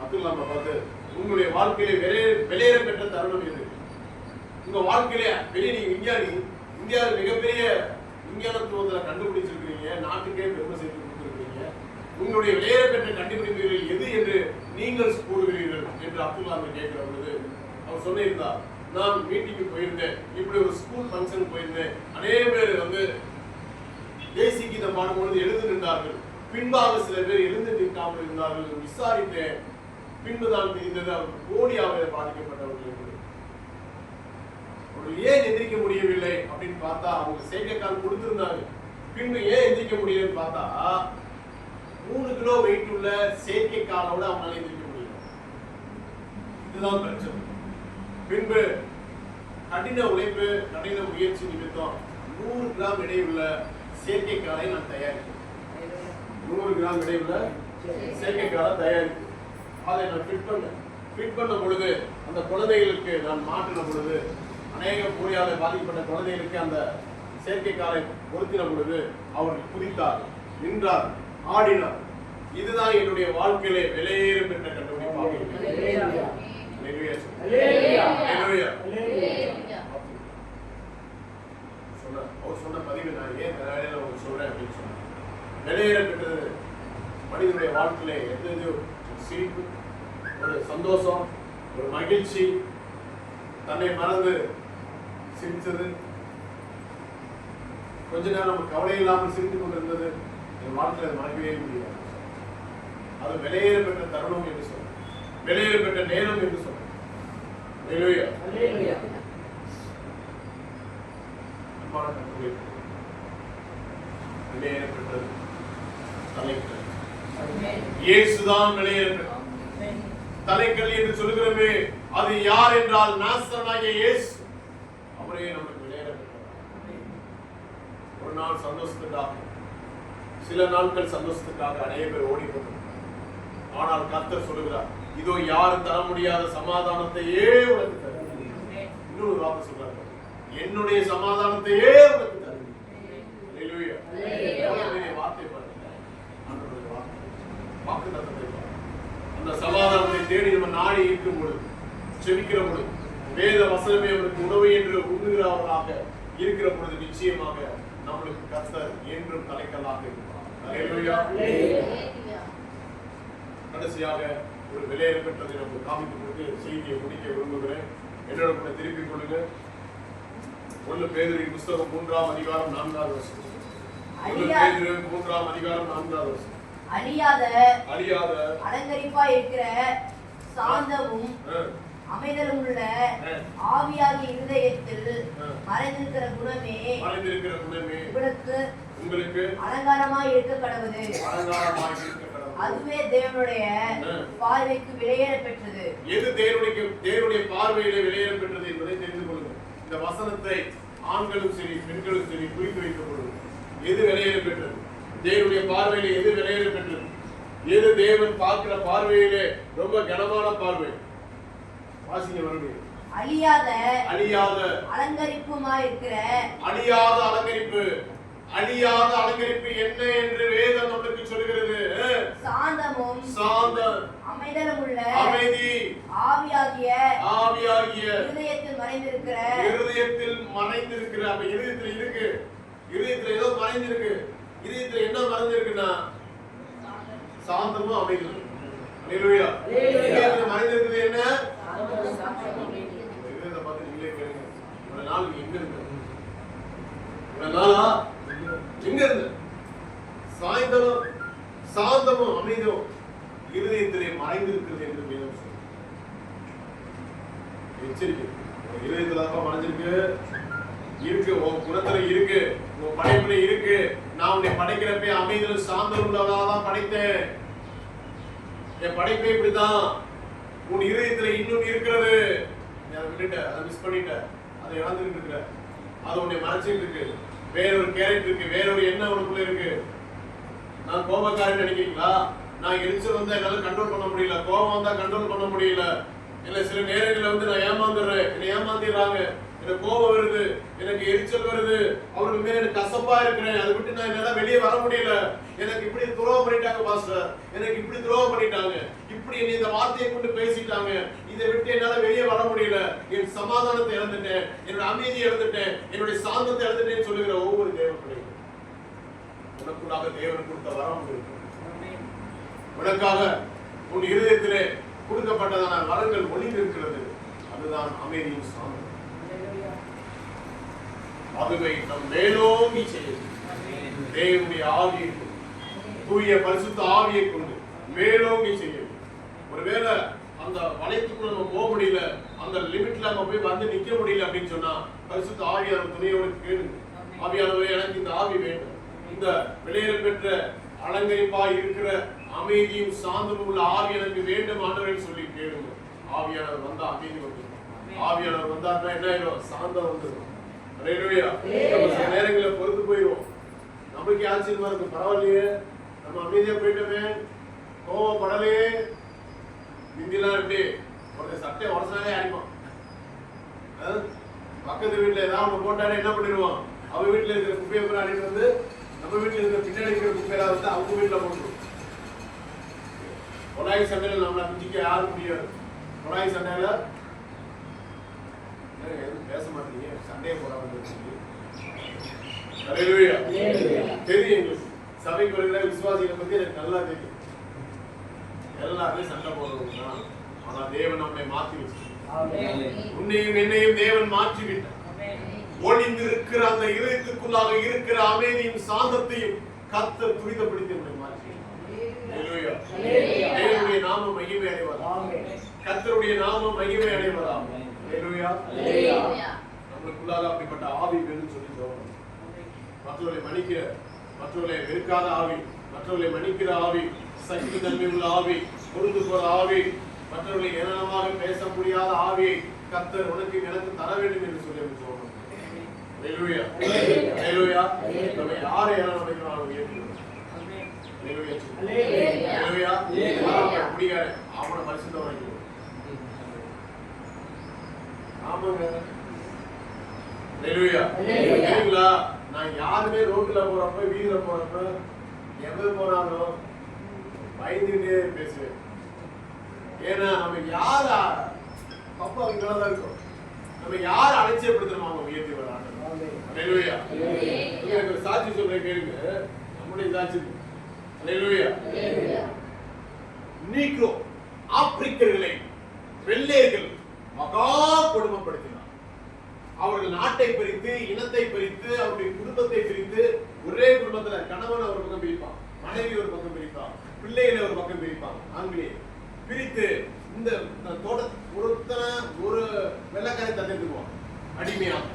அப்துல் கலாமை பார்த்து, உங்களுடைய வாழ்க்கையிலே வெளியேற பெற்ற தருணம் எது? உங்க வாழ்க்கையில வெளியே நீங்க இந்தியாவில் மிகப்பெரிய விஞ்ஞானத்துவத்தில் கண்டுபிடிச்சிருக்கிறீங்க, நாட்டுக்கே பெருமை சேர்த்து கொடுத்திருக்கிறீங்க. உங்களுடைய வெளியேற பெற்ற கண்டுபிடிப்புகள் எது என்று நீங்கள் கூறுகிறீர்கள் என்று அப்துல் கலாமை கேட்கிற பொழுது அவர் சொல்லியிருந்தார், நான் மீட்டிங்கு போயிருந்தேன், இப்படி ஒரு ஸ்கூல் ஃபங்க்ஷன் போயிருந்தேன். அநேக பேர் தேசிய கீதம் பாடும்பொழுது எழுந்து நின்றார்கள். பின்பாக சில பேர் எழுந்து நிற்காமல் இருந்தார்கள். விசாரித்தேன். பின்புதான் தெரிந்தது அவர் போலியாவை பாதிக்கப்பட்டவர்கள் என்று. அவர்கள் ஏன் எந்திரிக்க முடியவில்லை அப்படின்னு பார்த்தா, அவங்க செயற்கைக்கால் கொடுத்திருந்தாங்க. பின்பு ஏன் எந்திரிக்க முடியலன்னு பார்த்தா, 3 கிலோ வெயிட் உள்ள செயற்கைக்காலோட அவங்களால எந்திரிக்க முடியல. இதுதான் பிரச்சனை. பின்பு கடின உழைப்பு, கடின முயற்சி நிமித்தம் 100 கிராம் எடையுள்ள செயற்கைக்காலை நான் தயாரிக்கிறேன். 100 கிராம் எடையுள்ள செயற்கைக்காலை தயாரிக்கிறேன். அதை நான் ஃபிட் பண்ண பொழுது, அந்த குழந்தைகளுக்கு நான் மாற்றின பொழுது, அநேக போலியால் பாதிக்கப்பட்ட குழந்தைகளுக்கு அந்த செயற்கைக்காலை பொருத்தின பொழுது அவர்கள் குதித்தார், நின்றார், ஆடினார். இதுதான் என்னுடைய வாழ்க்கையிலே வெளியேற பெற்ற கண்டுபிடிப்பாக இருக்கிறது. அவர் சொன்ன பதிவு நான் ஏன் உங்களுக்கு சொல்றேன் அப்படின்னு சொன்னேன். வெளியேற பெற்றது மனிதனுடைய வாழ்க்கையில எந்த சிரிப்பு, ஒரு சந்தோஷம், ஒரு மகிழ்ச்சி, தன்னை மறந்து சிரித்தது, கொஞ்ச நேரம் நம்ம கவலை இல்லாமல் சிரித்துக் கொண்டிருந்தது என் வாழ்க்கையில் மறக்கவே முடியாது. அது விலையேறப்பட்ட தருணம் என்று சொல்றேன், விலையேறப்பட்ட நேரம் என்று சொல்றேன். விலையேறப்பட்டது தலைக்கல். இயேசுதான் விலையேறப்பட்டது தலைக்கல் என்று சொல்லுகிறோமே, அது யார் என்றால் நாசரேயனாகிய இயேசு. அவரே நமக்கு விலையேறப்பட்டவர். ஒரு நாள் சந்தோஷத்துக்காக, சில நாட்கள் சந்தோஷத்துக்காக அநேக பேர் ஓடிக்கொண்டு, ஆனால் கர்த்தர் சொல்லுகிறார், இதோ யாரும் தர முடியாத சமாதானத்தையே உனக்கு தருகிறேன். இன்னொரு வார்த்தை சொல்றாரு, என்னுடைய சமாதானத்தையே உனக்கு தருகிறேன். அல்லேலூயா. வார்த்தை பாருங்க, ஆண்டவருடைய வார்த்தை, வாக்குத்தத்தத்தை பாருங்க. அந்த சமாதானத்தை தேடி நம்ம நாடி இருக்கும் பொழுது, செபிக்கிற பொழுது, வேத வசனமே அவருக்கு உணவு என்று உண்ணுகிறவர்களாக இருக்கிற பொழுது, நிச்சயமாக நம்மளுக்கு கர்த்தர் என்றும் தலைக்கல்லாக இருப்பார். அல்லேலூயா. கடைசியாக ஒரு விலையேறப்பட்டதை நம்ம காமித்து கொடுத்து செய்தியை முடிக்க விரும்புகிறேன். என்னோட கூட திருப்பிக் கொள்ளுங்க. 1 பேதுருவின் புஸ்தகம் 3ஆம் அதிகாரம் 4வது வசனம். 1 பேதுரு 3ஆம் அதிகாரம் 4வது வசனம். அழியாத அலங்கரிப்பா இருக்கிற சாந்தமும் அமைதலும் உள்ள ஆவியாகிய இருதயத்தில் மறைந்திருக்கிற குணமே உங்களுக்கு அலங்காரமாய் இருக்க கடவுது. அதுவே தேவனுடைய பார்வைக்கு விலையேற பெற்றது. எது தேவனுடைய பார்வையிலே விலையேற பெற்றது என்பதை தெரிந்து கொள்ளுங்கள். இந்த வசனத்தை ஆண்களும் சரி பெண்களும் சரி குறித்து வைத்துக் கொள்ளுங்கள். எது விலையேற பெற்றது? தேவனுடைய பார்வையிலே எது விலையேற பெற்றது? எது தேவன் பார்க்கிற பார்வையிலே ரொம்ப கனமான பார்வை? வாசிங்க மறுபடியும். அழியாத அலங்கரிப்புமாய் இருக்கிற அழியாத அலங்கரிப்பு என்ன என்று வேதம் நமக்கு சொல்கிறது? சாந்தம், அமைதலும் உள்ள அமைதி, ஆவியாகிய இருதயத்தில் மறைந்திருக்கிற. அப்ப இருதயத்தில் இருக்கு, இருதயத்தில் ஏதோ மறைந்திருக்கு. இருதயத்தில் என்ன மறைந்திருக்குன்னா சாந்தமும் அமைதியும். அல்லேலூயா. இருதயத்தில் மறைந்திருக்கிறது என்ன? இருதயத்தை பார்த்து நீங்களே கேளுங்க, இவ்வளவு நாள் எங்க இருக்கு? இவ்வளவு நாளா எங்க இருந்து? சாந்தமும் அமைதியும் இருதயத்திலே மறைந்திருக்கிறது என்று வேதம் சொல்லுது. எச்சரிக்கை. இருதயத்துல மறைஞ்சிருக்கு, உன் குணத்துல இருக்கு, உன் படைப்புல இருக்கு. நான் உன்னை படைக்கிறப்ப அமைதியில் சாந்தம் உள்ளவனாதான் படைத்தேன். என் படைப்பே இப்படிதான். உன் இருதயத்துல இன்னும் இருக்கிறது. நீ அதை விட்டுட்ட, அதை மிஸ் பண்ணிட்ட, அதை இழந்துட்டு இருக்கிற. அது உன்னை மறைச்சிட்டு இருக்கு. வேறொரு கேரக்டர் இருக்கு, வேறொரு எண்ணம் உனக்குள்ள இருக்கு. நான் கோபக்காரன் நினைக்கிறீங்களா? நான் எரிச்சல் வந்தா என்னால கண்ட்ரோல் பண்ண முடியல, கோபம் வந்தா கண்ட்ரோல் பண்ண முடியல. இல்ல சில நேரங்களில் வந்து நான் ஏமாந்துடுறேன், என்னை ஏமாத்திடுறாங்க, எனக்கு கோபம் வருது, எனக்கு எரிச்சல் வருது, அவருக்கு மேல எனக்கு கசப்பா இருக்கிறேன், அதை விட்டு நான் என்னால வெளியே வர முடியல. எனக்கு இப்படி துரோகம் பண்ணிட்டாங்க பாஸ்டர், எனக்கு இப்படி துரோகம் பண்ணிட்டாங்க, இப்படி என்னை இந்த வார்த்தையை கொண்டு பேசிட்டாங்க, இதை விட்டு என்னால வெளியே வர முடியல. என் சமாதானத்தை இழந்துட்டேன், என்னோட அமைதியை இழந்துட்டேன், என்னுடைய சாந்தத்தை இழந்துட்டேன்னு சொல்லுகிற ஒவ்வொரு தேவனுடைய உனக்குள்ளாக தேவன் கொடுத்த வரம் இருக்கு. உனக்காக உன் இருதயத்திலே கொடுக்கப்பட்டதான வரங்கள் ஒளிந்து இருக்கிறது. அதுதான் அமைதியும் சாந்தம். அதுவை நம் மேலோங்கி செய்யும் தேவனுடைய ஆவியை தூய பரிசுத்த ஆவியை கொண்டு மேலோங்கி செய்யும். ஒருவேளை அந்த வளையத்துக்குள்ள நம்ம போக முடியல, அந்த லிமிட்ல நம்ம போய் வந்து நிக்க முடியல அப்படின்னு சொன்னா பரிசுத்த ஆவியானவர் துணையோடு கேளுங்க. ஆவியானவரே, எனக்கு இந்த ஆவி வேண்டும், இந்த விலையேற பெற்ற அலங்கரிப்பாய் இருக்கிற அமைதியும் சாந்தமும் உள்ள ஆவி எனக்கு வேண்டும் ஆண்டவரே சொல்லி கேளுங்க. ஆவியானவர் வந்தா அமைதி வந்துடும். ஆவியானவர் வந்தாருன்னா என்ன ஆயிடும்? சாந்தம் வந்துடும். அல்லேலூயா. நம்ம சில நேரங்களில் பொறுத்து போயிடுவோம். நமக்கு ஆச்சரியமா இருக்கும், பரவாயில்லையே நம்ம அமைதியா போயிட்டோமே, கோவப்படலையே. இந்திலாம் எப்படி ஒரு சட்டையை உடச்சாலே அடிப்பான். பக்கத்து வீட்டுல ஏதாவது ஒன்று போட்டாலே என்ன பண்ணிடுவான்? அவங்க வீட்டுல இருக்கிற குப்பையை பூரா அடிட்டு வந்து நம்ம வீட்டுல இருக்கிற பின்னாடி இருக்கிற குப்பையில வந்து அவங்க வீட்டுல போட்டுருவோம். கொலாய் சண்டையில நம்மளை பிடிக்க யாரும் முடியாது. கொலாய் சண்டையில எதுவும் பேச மாட்டீங்க, சண்டையை போடாம தெரியும். எங்களுக்கு சபைக்கு வருகிற விசுவாசிகளை பத்தி எனக்கு நல்லா தெரியும். எல்லாருமே சண்டை போடுறவங்க தான், ஆனா தேவன் நம்மை மாற்றி வச்சிருக்கிறார். உன்னையும் என்னையும் தேவன் மாற்றி விட்டார். ஒளிந்து இருக்கிற அந்த இதயத்துக்குள்ளாக இருக்கிற அமைதியும் சாந்தத்தையும் கர்த்தர் துரிதப்படுத்தி நம்மை மாற்றி. ஹல்லேலூயா. தேவனுடைய நாமம் மகிமை அடைவதாக. கர்த்தருடைய நாமம் மகிமை அடைவதாக. ஹல்லேலூயா. நம்மளுக்குள்ளாக அப்படிப்பட்ட ஆவி வேணும்னு சொல்லி சொல்றோம். மற்றவர்களை மன்னிக்கிற, மற்றவர்களை வெறுக்காத ஆவி, மற்றவர்களை மன்னிக்கிற ஆவி, சகிப்பு தன்மை உள்ள ஆவி, பொருந்து போற ஆவி, மற்றவர்களை ஏளனமாக பேச முடியாத ஆவியை கர்த்தர் உனக்கு எனக்கு தர வேண்டும் என்று சொல்லி சொல்றோம். ஹல்லேலூயா. ஹல்லேலூயா. நம்ம யாரை ஏளனம் வைக்கிறாங்க ஏற்றுக்கணும். ஹல்லேலூயா. ஹல்லேலூயா. ஹல்லேலூயா. முடியாது. அவனை பரிசுத்தம் வைக்கணும். ஆமாங்க. ஹல்லேலூயா. ஹல்லேலூயா. நான் யாருமே ரோட்ல போறப்ப, வீதியில போறப்ப, எங்க போனாலும் பயந்துட்டே பேசுவேன். ஏன்னா நம்ம யார அப்பா இங்கதான் இருக்கோம். நம்ம யார அலட்சியப்படுத்தணும் அவங்க உயர்த்தி வராங்க. ஹல்லேலூயா. எனக்கு ஒரு சாட்சி சொல்றேன் கேளுங்க. நம்முடைய சாட்சி. ஹல்லேலூயா. நீக்ரோ ஆப்பிரிக்கர்களை வெள்ளையர்கள் மகா கொடுமைப்படுத்தினார். அவர்கள் நாட்டை பிரித்து, இனத்தை பிரித்து, அவருடைய குடும்பத்தை பிரித்து, ஒரே குடும்பத்துல கணவன் ஒரு பக்கம் பிரிப்பான், மனைவி ஒரு பக்கம் பிரிப்பான், பிள்ளைகளை ஒரு பக்கம் பிரிப்பான். ஆங்கிலேயர் பிரித்து இந்த ஒருத்தனை ஒரு வெள்ளக்காரை தந்திருக்குவான் அடிமையாக,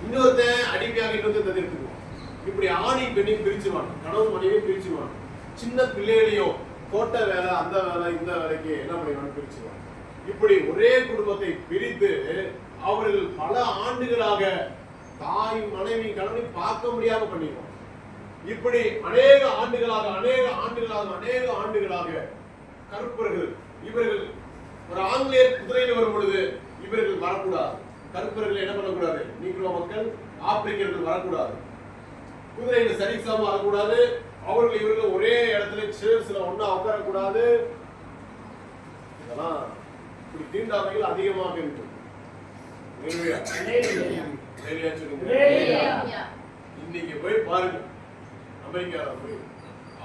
இன்னொருத்தன் அடிமையாக இன்னொருத்தன் தந்திருக்குவான். இப்படி ஆணையும் பெண்ணையும் பிரிச்சுவான், கணவன் மனைவியும் பிரிச்சுவான். சின்ன பிள்ளைகளையும் தோட்ட வேலை, அந்த வேலை, இந்த வேலைக்கு என்ன பண்ணிவான் பிரிச்சுவான். இப்படி ஒரே குடும்பத்தை பிரித்து அவர்கள் பல ஆண்டுகளாக தாய் மனைவி கணவனை பார்க்க முடியாம பண்ணிடுவாங்க. இப்படி அநேக ஆண்டுகளாக கருப்பர்கள் இவர்கள் ஒரு ஆங்கிலேயர் குதிரையில் வரும் பொழுது இவர்கள் வரக்கூடாது. கருப்பர்கள் என்ன பண்ணக்கூடாது? நீக்ரோ மக்கள் ஆப்பிரிக்கர்கள் வரக்கூடாது. குதிரையில் சரிசமமா வரக்கூடாது. அவர்கள் இவர்கள் ஒரே இடத்துல சேர்ஸ்ல ஒண்ணா உட்காரக்கூடாது. இதெல்லாம் இப்படி தீண்டாமைகள் அதிகமாக இருக்கு. இன்னைக்கு போய் பாருங்க, அமெரிக்கால போய்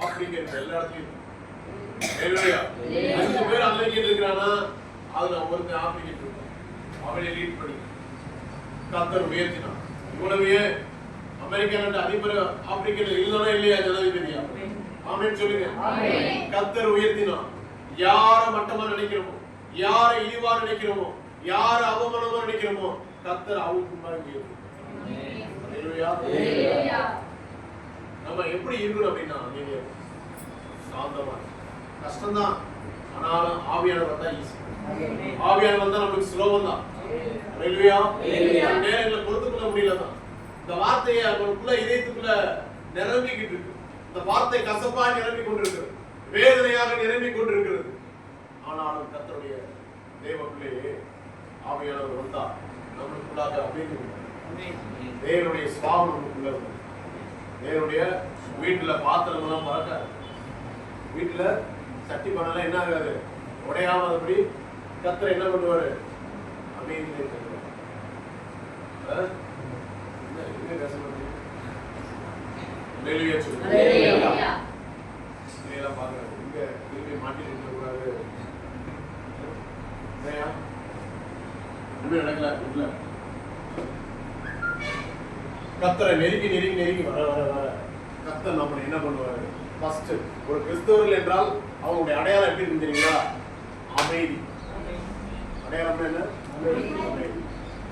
ஆப்பிரிக்கன் எல்லா இடத்துலயும் 5 பேர் அமெரிக்கன் இருக்கிறானா அதுல ஒருத்தன் ஆப்பிரிக்கன் இருக்கான். அவனை லீட் பண்ணி கர்த்தர் உயர்த்தினான். இவ்வளவு அமெரிக்கன் அதிபர் ஆப்பிரிக்கன் இல்லைன்னா இல்லையா ஜனாதிபதியா? ஆமென் சொல்லுங்க. கர்த்தர் உயர்த்தினான். யார மட்டமா நினைக்கிறோமோ, யார இழிவா நினைக்கிறோமோ, யார அவமானமா நினைக்கிறோமோ கர்த்தர் அவருக்கு முன்னாடி நம்ம எப்படி இருக்கணும் அப்படின்னா, நீங்க சாந்தமா, கஷ்டம்தான், ஆனாலும் ஆவியானவர் வந்தா ஈஸி. ஆவியானவர் வந்தா நமக்கு சுலபம் தான். நேரங்களை பொறுத்துக்கொள்ள முடியலதான். இந்த வார்த்தையை அவங்களுக்குள்ள இதயத்துக்குள்ள நிரம்பிக்கிட்டு இருக்கு. இந்த வார்த்தை கசப்பா நிரம்பி கொண்டிருக்கிறது, வேதனையாக நிரம்பி கொண்டிருக்கிறது. ஆனாலும் கர்த்தருடைய தேவப்பிள்ளையே ஆவியானவர் வந்தா நம்மளுக்குள்ளாக அப்படியே தேவனுடைய சுவாபம் நமக்குள்ள இருக்கு. தேவனுடைய வீட்டுல பாத்திரம் எல்லாம் பறக்காது. வீட்டுல சட்டி பண்ணலாம் என்ன ஆகாது, உடையாம கர்த்தர் என்ன பண்ணுவாரு? அமைதியிலே தருவார். பேச மாட்டேன் பாக்குறாங்க. இங்க திரும்பி மாட்டிட்டு இருக்க கூடாது. நடக்கல. கர்த்தரை நெருங்கி வர கர்த்தர் நம்மளை என்ன பண்ணுவாரு? ஃபர்ஸ்ட் ஒரு கிறிஸ்தவர்கள் என்றால் அவங்களுடைய அடையாளம் எப்படி இருக்கு தெரியுங்களா? அமைதி. அடையாளம் என்ன? அமைதி.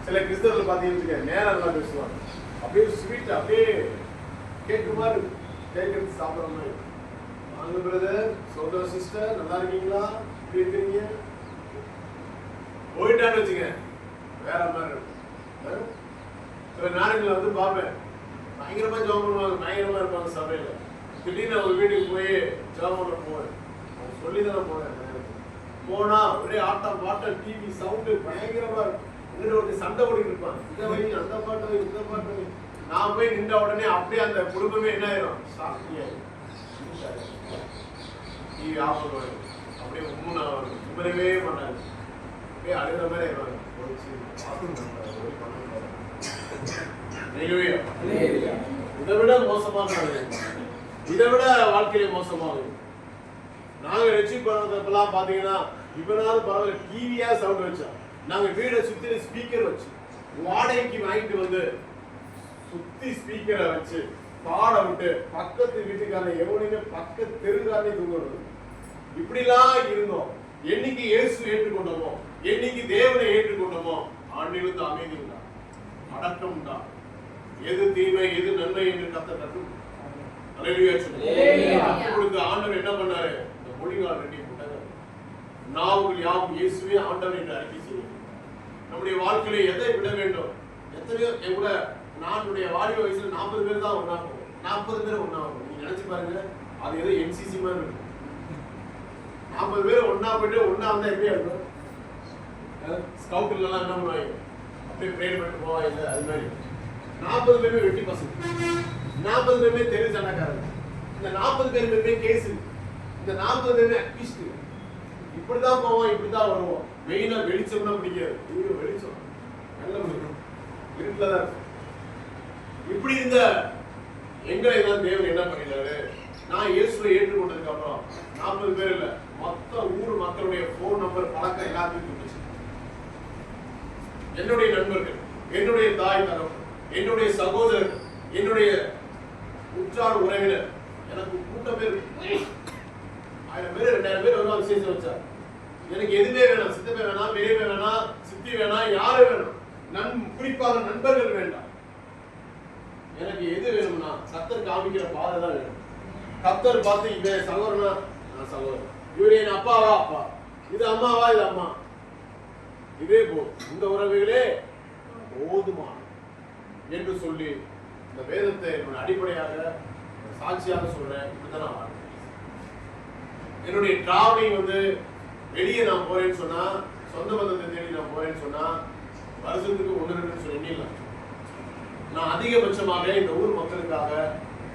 சில கிறிஸ்தவர்கள் பாத்தீங்கன்னா நேரம் எல்லாம் பேசுவாங்க, அப்படியே ஸ்வீட், அப்படியே கேட்குற மாதிரி, கேட்கறது சாப்பிடுற மாதிரி. வாங்க பிரதர், சோதர சிஸ்டர், நல்லா இருக்கீங்களா? எப்படி இருக்கீங்க? போயிட்டான்னு வச்சுங்க வேற மாதிரி இருக்கும். சில நேரங்களில் வந்து பார்ப்பேன், பயங்கரமா ஜெபம் பண்ணுவாங்க, பயங்கரமா இருப்பாங்க சபையில. திடீர்னு அவங்க வீட்டுக்கு போய் ஜெபம் பண்ண போவேன். அவங்க சொல்லிதான் போவேன். போனா ஒரே ஆட்டம் பாட்டம், டிவி சவுண்டு பயங்கரமா இருக்கும். இங்கிட்ட ஒரு சண்டை ஓடிட்டு இருப்பாங்க, இந்த வழி அந்த பாட்டு இந்த பாட்டு. நான் போய் நின்ற உடனே அப்படியே அந்த குடும்பமே என்ன ஆயிரும்? சாப்பிட்டு டிவி ஆஃப் பண்ணுவாங்க. அப்படியே உண்மை விமரவே மாட்டாங்க, அப்படியே அழுகிற மாதிரி ஆயிடுவாங்க. இதை விட மோசமாக, இதை விட வாழ்க்கையில மோசமாகும். நாங்க ரட்சிப்பெல்லாம் பாத்தீங்கன்னா இவனாவது பரவாயில்ல, டிவியா சவுண்ட் வச்சா. நாங்க வீடை சுத்தி ஸ்பீக்கர் வச்சு வாடகைக்கு வாங்கிட்டு வந்து சுத்தி ஸ்பீக்கரை வச்சு பாட விட்டு பக்கத்து வீட்டுக்காரன் எவனையுமே பக்கத்து தெருக்காரனே தூங்கணும். இப்படிலாம் இருந்தோம். என்னைக்கு இயேசு ஏற்றுக்கொண்டோமோ, என்னைக்கு தேவனை ஏற்றுக்கொண்டோமோ, ஆண்டிலிருந்து அமைதி உண்டா, அடக்கம் உண்டா, எது தீமை எது நன்மை என்று கர்த்தர் கற்றுக் கொடுத்து ஆண்டவர் என்ன பண்ணாரு? இந்த மொழிகால் ரெண்டி போட்டாங்க. நாவுகள் யாவும் இயேசுவே ஆண்டவர் என்று அறிக்கை செய்யும். நம்முடைய வாழ்க்கையில எதை விட வேண்டும்? எத்தனையோ என் கூட நானுடைய வாலிப வயசுல 40 பேர் தான் ஒன்னா போகும். 40 பேர் ஒன்னா ஆகும். நீங்க நினைச்சு பாருங்க, அது ஏதோ என்சிசி மாதிரி இருக்கும். 40 பேர் ஒன்னா போயிட்டு ஒன்னா வந்தா எப்படியா இருக்கும்? ஸ்கவுட்ல எல்லாம் என்ன பண்ணுவாங்க? அப்படியே ப்ரேயர் பண்ணிட்டு போவாங்க. அது மாதிரி 40 பேருமே வெட்டி பசங்க, 40 பேருமே தெரு சண்டைக்காரங்க, இந்த 40 பேருமே கேஸ், இந்த 40 பேருமே அக்யூஸ்ட். இப்படிதான் போவோம், இப்படிதான் வருவோம். மெயினா வெளிச்சம்னா பிடிக்காது. ஐயோ வெளிச்சம் நல்ல பிடிக்கும், இருட்டுல தான் இருக்கும். இப்படி இருந்த எங்களை தான் தேவன் என்ன பண்ணினாரு? நான் இயேசுவை ஏற்றுக்கொண்டதுக்கு அப்புறம் 40 பேர் இல்ல, மொத்த ஊர் மக்களுடைய போன் நம்பர் பழக்கம் எல்லாத்தையும் கொடுத்துச்சு. என்னுடைய நண்பர்கள், என்னுடைய தாய் தகவல், என்னுடைய சகோதரர், என்னுடைய உற்றார் உறவினர், எனக்கு கூட்டம் பேர் 1000 பேர் 2000 பேர் வருவாங்க. விசேஷம் வச்சா எனக்கு எதுவுமே வேணாம். சித்தப்பே வேணாம், பெரியப்பே வேணாம், சித்தி வேணாம், யாரு வேணும், குறிப்பாக நண்பர்கள் வேண்டாம். எனக்கு எது வேணும்னா கர்த்தர் காமிக்கிற பாதை தான் வேணும். கர்த்தர் பார்த்து இவன் சகோதரனா நான் சகோதரன், இவரு என் அப்பாவா அப்பா, இது அம்மாவா இது அம்மா, இதே போல் இந்த உறவுகளே போதுமான என்று சொல்லி இந்த வேதத்தை என்னோட அடிப்படையாக சாட்சியாக சொல்றேன். இப்படிதான் நான் வாழ்றேன். என்னுடைய டிராவலிங் வந்து வெளியே நான் போறேன்னு சொன்னா, சொந்த பந்தத்தை தேடி நான் போறேன்னு சொன்னா வருஷத்துக்கு 1-2 சொல்லிடலாம். நான் அதிகபட்சமாக இந்த ஊர் மக்களுக்காக,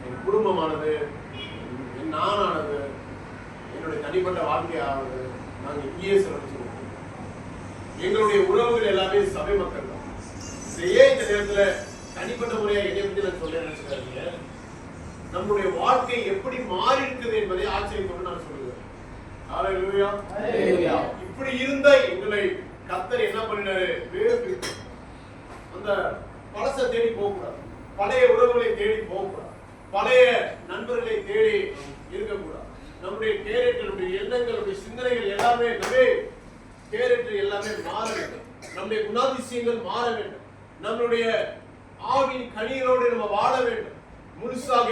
என் குடும்பமானது, என் நானானது, என்னுடைய தனிப்பட்ட வாழ்க்கையானது, நாங்கள் இங்கேயே செலவழிச்சிருக்கோம். எங்களுடைய உறவுகள் எல்லாமே சபை மக்கள் தான். ஏன் இந்த நேரத்துல தனிப்பட்ட முறையா என்னை பத்தி நான் சொல்ல நினைச்சுக்காதீங்க. நம்முடைய வாழ்க்கை எப்படி மாறி இருக்குது என்பதை ஆச்சரியத்தோடு நான் சொல்லுவேன். இப்படி இருந்த எங்களை கர்த்தர் என்ன பண்ணினாரு? அந்த பழச தேடி போகக்கூடாது, பழைய உறவுகளை தேடி போகக்கூடாது, பழைய நண்பர்களை தேடி இருக்கக்கூடாது. நம்முடைய கேரக்டர், நம்முடைய எண்ணங்கள், நம்முடைய சிந்தனைகள் எல்லாமே கேரக்டர் எல்லாமே மாற வேண்டும். நம்முடைய குணாதிசயங்கள் மாற வேண்டும். நம்மளுடைய ஆவின் கனியோடு நம்ம வாழ வேண்டும். முழுசாக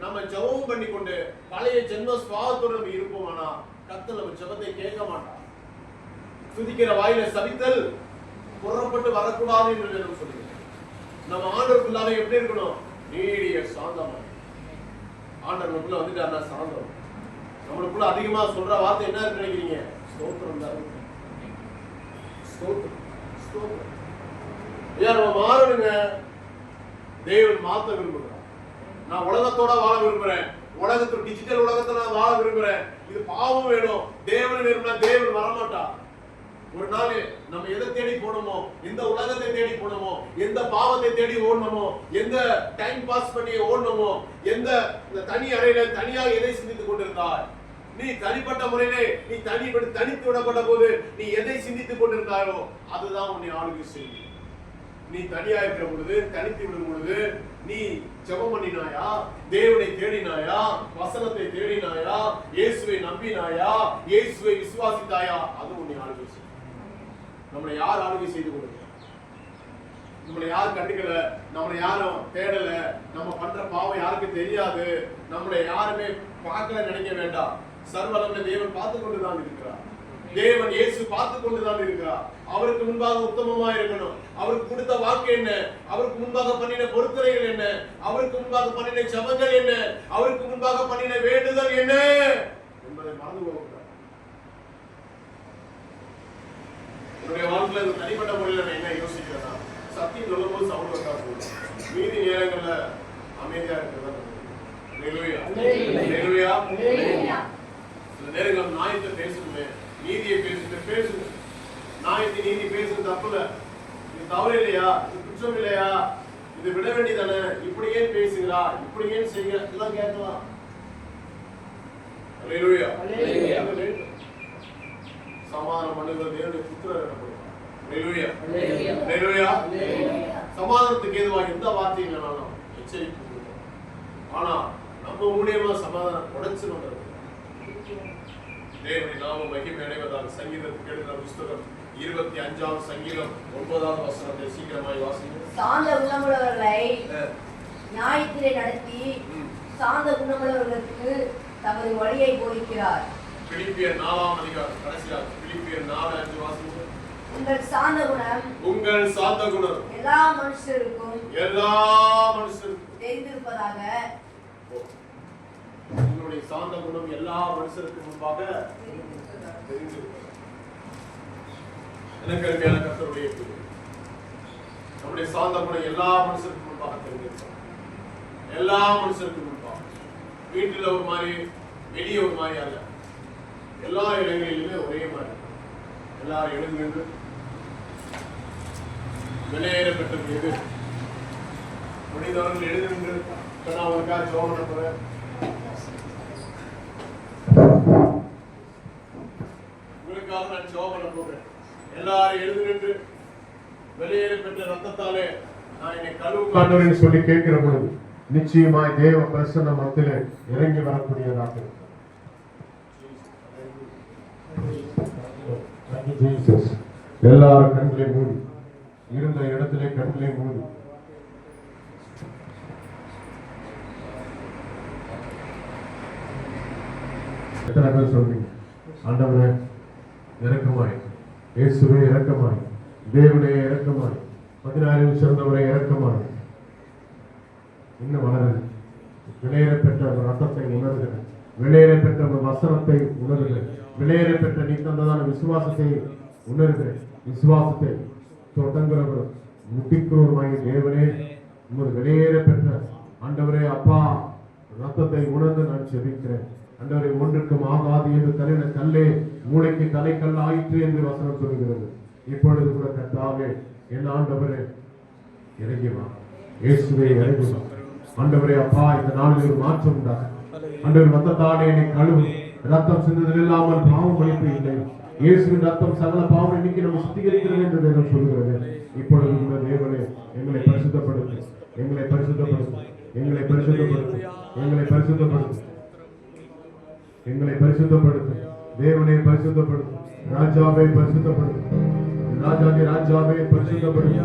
நம்ம ஜெபம் பண்ணி கொண்டு பழைய ஜென்ம சுபாவத்தோடு நம்ம இருப்போமானா கர்த்தர் நம்ம ஜெபத்தை கேட்க மாட்டார். துதிக்கிற வாயில சபித்தல் புறப்பட்டு வரக்கூடாது என்று வேதம் சொல்லுகிறது. நம்ம ஆண்டவருக்குள்ளாக எப்படி இருக்கணும்? நீடிய சாந்தமா. ஆண்டவருக்குள்ள வந்துட்டாருன்னா சாந்தம். நம்மளுக்குள்ள அதிகமா சொல்ற வார்த்தை என்ன இருக்கு நினைக்கிறீங்க? ஸ்தோத்திரம் தான். ஸ்தோத்திரம் ஸ்தோத்திரம். ஏன் நம்ம மாறணுங்க? தேவன் மாத்த விரும்புகிறார். நான் உலகத்தோட வாழ விரும்புறேன், உலகத்தோட டிஜிட்டல் உலகத்துல நான் வாழ விரும்புறேன். இது பாவம் வேணும், தேவன் வேணும்னா தேவன் வரமாட்டா. ஒரு நாள் நம்ம எதை தேடி போனோமோ, எந்த உலகத்தை தேடி போனோமோ, எந்த பாவத்தை தேடி ஓடணுமோ, எந்த டைம் பாஸ் பண்ணி ஓடணுமோ, எந்த தனி அறையில தனியாக எதை சிந்தித்துக் கொண்டிருந்தாய்? நீ தனிப்பட்ட முறையிலே நீ தனித்து விடப்பட்ட போது நீ எதை சிந்தித்துக் கொண்டிருந்தாயோ அதுதான் உன்னை ஆளுகை செய்யும். நீ தனியா இருக்கிற பொழுது, தனித்து விடும் பொழுது நீ ஜெபம் பண்ணினாயா? தேவனை தேடினாயா? வசனத்தை தேடினாயா? இயேசுவை நம்பினாயா? இயேசுவை விசுவாசித்தாயா? அது உன்னை ஆளுகை செய்யும். நம்மளை யார் ஆளுகை செய்து கொடுக்கிறார்? நம்மளை யார் கண்டுக்கல, நம்மளை யாரும் தேடல, நம்ம பண்ற பாவம் யாருக்கு தெரியாது, நம்மளை யாருமே பார்க்கல நினைக்க வேண்டாம். சர்வவல்லமை தேவன் பார்த்து கொண்டுதான் இருக்கிறார். தேவன் இயேசு பார்த்து கொண்டுதான் இருக்கிறார். அவருக்கு முன்பாக உத்தமமா இருக்கணும். அவருக்கு கொடுத்த வாக்கு என்ன? அவருக்கு முன்பாக பண்ணின பொருத்தனைகள் என்ன? அவருக்கு முன்பாக பண்ணின ஜெபங்கள் என்ன? அவருக்கு முன்பாக பண்ணின வேண்டுதல் என்ன என்பதை மறந்து போகக்கூடாது. என்னுடைய வாழ்க்கையில தனிப்பட்ட முறையில் நான் என்ன யோசிக்கிறேன்னா, சத்தியம் சொல்லும்போது சவுண்ட் வந்தா போதும், மீதி நேரங்கள்ல அமைதியா இருக்கிறதா. சில நேரங்கள் நியாயத்தை பேசணுமே, நீதியை பேசுங்க. நியாயத்தை நீதி பேசுறது தப்பு இல்ல, இது தவறு இல்லையா, இது குற்றம் இல்லையா, இது விட வேண்டியதானே, இப்படி ஏன் பேசுகிறா, இப்படி ஏன் செய்ய, இதெல்லாம் கேட்கலாம். சமாதானம் பண்ணுகிற தேவனுடைய புத்திரர் எனப்படுவார். ஹல்லேலூயா. ஹல்லேலூயா. சமாதானத்துக்கு ஏதுவாக எந்த வார்த்தையும் வேணாலும் எச்சரிக்கை கொடுக்கிறோம். ஆனா நம்ம மூலியமா சமாதானம் உடைச்சு வந்தது தேவனுடைய நாம மகிமை அடைவதாக. சங்கீதத்துக்கு எழுதின புஸ்தகம் 25ஆம் சங்கீதம் 9ஆவது வசனத்தை சீக்கிரமாய் வாசிங்க. சாந்த குணமுள்ளவர்களை நியாயத்திலே நடத்தி சாந்த குணமுள்ளவர்களுக்கு தமது வழியை போதிக்கிறார். பிலிப்பியர் 4ஆம் அதிகாரம் கடைசியாக பிலிப்பியர் 4:5 வாசிங்க. உங்கள் சாந்த குணம் எல்லா மனுஷருக்கும் தெரிந்திருப்பதாக. உங்களுடைய சாந்த குணம் எல்லா மனுஷருக்கும் முன்பாக தெரிந்திருப்பதாக. எனக்கு அருமையான கர்த்தருடைய பிள்ளைகளே, நம்முடைய சாந்த குணம் எல்லா மனுஷருக்கும் முன்பாக தெரிந்திருப்பதாக. எல்லா மனுஷருக்கும் முன்பாக. வீட்டில் ஒரு மாதிரி, வெளியே ஒரு மாதிரி அல்ல, எல்லா இடங்களிலுமே ஒரே மாதிரி. எல்லாரும் எழுந்து வெளியேற பெற்றது எது? முடிந்தவர்கள் எழுந்து நின்று அவருக்காக ஜெபம் பண்ண போறேன். உங்களுக்காக நான் ஜெபம் பண்ண போறேன். எல்லாரும் எழுந்து நின்று வெளியேற பெற்ற ரத்தத்தாலே நான் என்னை கழுவு சொல்லி கேட்கிற பொழுது நிச்சயமாய் தேவ பிரசன்னம் மத்தியிலே இறங்கி வரக்கூடியதாக இருக்கும். எல்லாரும் கண்களை மூடி, இருந்த இடத்திலே கண்களை மூடி. எத்தனை பேர் சொல்றீங்க, ஆண்டவரே இரக்கமாய், இயேசுவே இரக்கமாய், தேவனே இரக்கமாய், 14 சிறந்தவரை இரக்கமாய். இன்னும் வளருது. விளையேற பெற்ற ஒரு ரத்தத்தை உணர்கிறேன், விளையேற பெற்ற ஒரு வசனத்தை உணர்கிறேன், விளையேற பெற்ற நீ தந்ததான விசுவாசத்தை உணர்கிறேன். விசுவாசத்தை தொடங்குறவர் முட்டிக்கிறவருமாய் தேவனே, உமது வெளியேற பெற்ற ஆண்டவரே அப்பா ரத்தத்தை உணர்ந்து நான் செபிக்கிறேன். ஆண்டவரை ஒன்றுக்கும் ஆகாது என்று தலையில கல்லே மூளைக்கு தலைக்கல் ஆயிற்று என்று வசனம் சொல்கிறது. இப்பொழுது கூட கர்த்தாவே என் ஆண்டவரே இறங்கி வா, இயேசுவே இறங்கி வா. ஆண்டவரே அப்பா இந்த நாளில் ஒரு மாற்றம் உண்டா. ஆண்டவர் ரத்தத்தாலே என்னை கழுவு. ரத்தம் சிந்ததில் இல்லாமல் பாவம் பழிப்பு இல்லை. இயேசுவின் ரத்தம் சகல பாவம் இன்னைக்கு நம்ம சுத்திகரிக்கிறது என்று வேதம் சொல்கிறது. இப்பொழுது கூட தேவனே எங்களை பரிசுத்தப்படுத்து, எங்களை பரிசுத்தப்படுத்து, எங்களை பரிசுத்தப்படுத்து, எங்களை பரிசுத்தப்படுத்து, எங்களை பரிசுத்தப்படுத்து. தேவனை பரிசுத்தப்படுத்து, ராஜாவை பரிசுத்தப்படுத்து, ராஜாதி ராஜாவை பரிசுத்தப்படுத்து.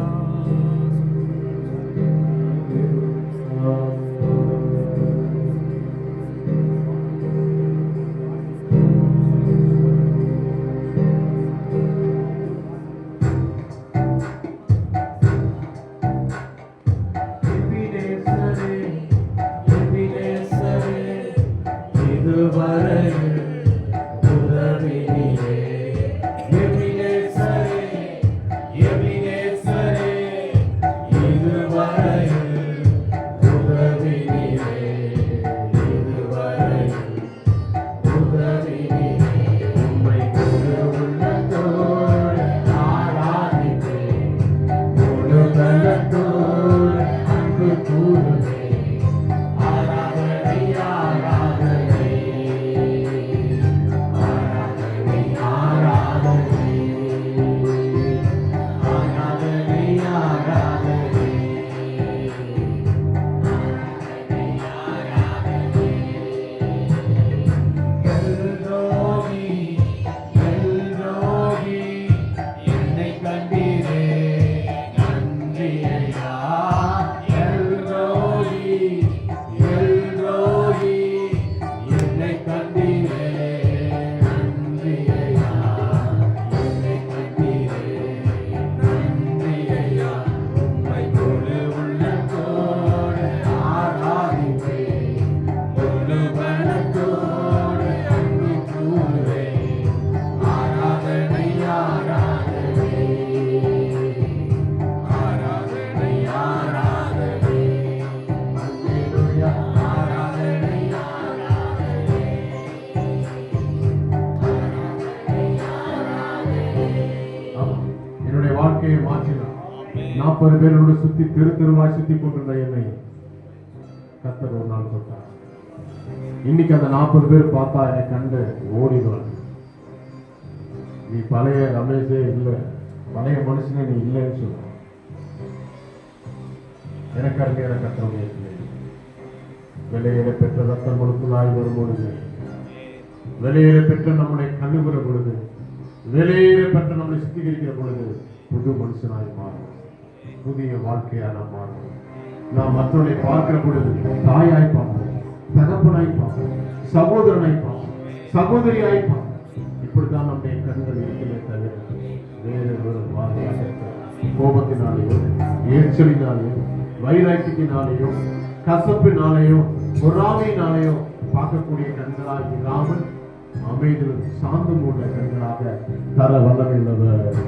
வாழ்க்கையை மாற்றினார். 40 பேரோடு சுத்தி தெருவாய் சுத்தி கொண்டிருந்த என்னை கர்த்தர் ஒரு நாள் தொட்டார். இன்னைக்கு அந்த 40 பேர் பார்த்தா என்னை கண்டு ஓடிடுவாங்க. நீ பழைய ரமேஷே இல்லை, பழைய மனுஷனே நீ இல்லைன்னு சொல்ற. எனக்கு அருமையான கர்த்தருடைய பிள்ளைகளே, வெளியேற பெற்ற ரத்தம் கொடுக்குள்ளாய் வரும் பொழுது, வெளியேற பெற்ற நம்மளை கழுவுற பொழுது, வெளியேற பெற்ற நம்மளை சுத்திகரிக்கிற பொழுது புது மனுஷனாய் மாறும், புதிய வாழ்க்கையாக நாம் மாறும். நாம் மற்றவர்களை பார்க்கிற பொழுது தாயாய் பார்ப்போம், தகப்பனாய் பார்ப்போம், சகோதரனாய் பார்ப்போம், சகோதரியாய் பார்ப்போம். இப்படித்தான் நம்முடைய கண்கள் இருக்கிறதே தவிர வேறு ஒரு வார்த்தையாக கோபத்தினாலேயோ, எரிச்சலினாலேயோ, வைராக்கியத்தினாலேயோ, கசப்பினாலேயோ, பொறாமையினாலேயோ பார்க்கக்கூடிய கண்களாக இல்லாமல் அமைதியும் சாந்தம் உள்ள கண்களாக தர வல்லமையுள்ளவர்.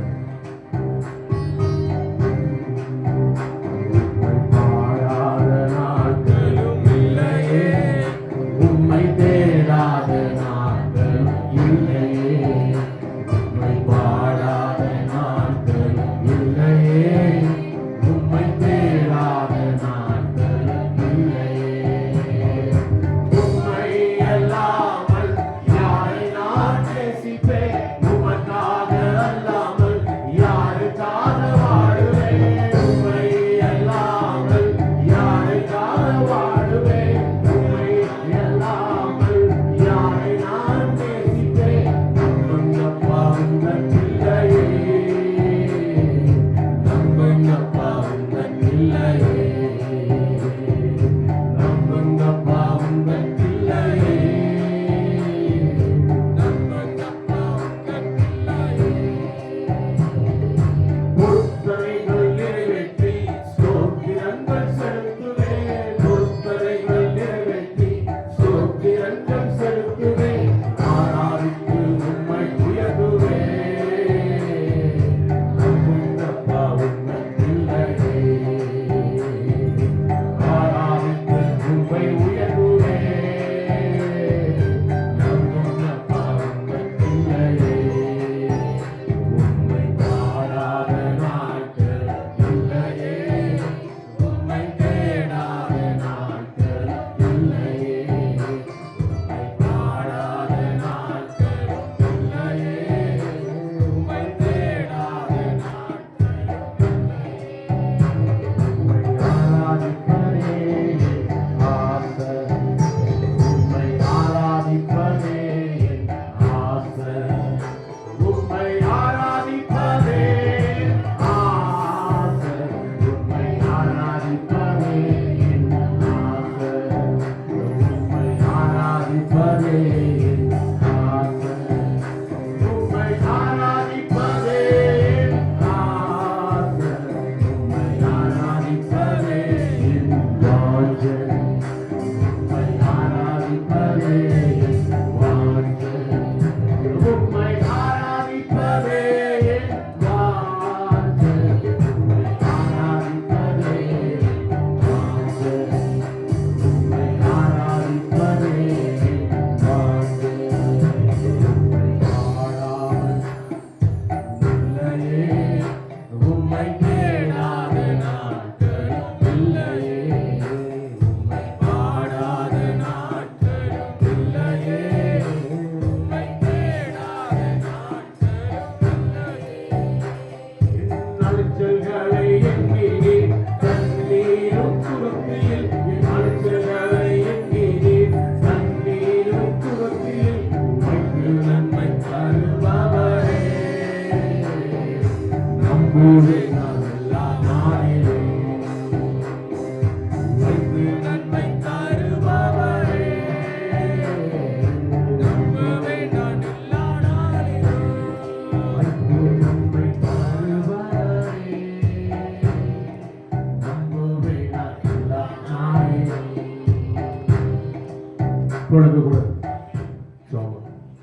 இப்பொழுது கூட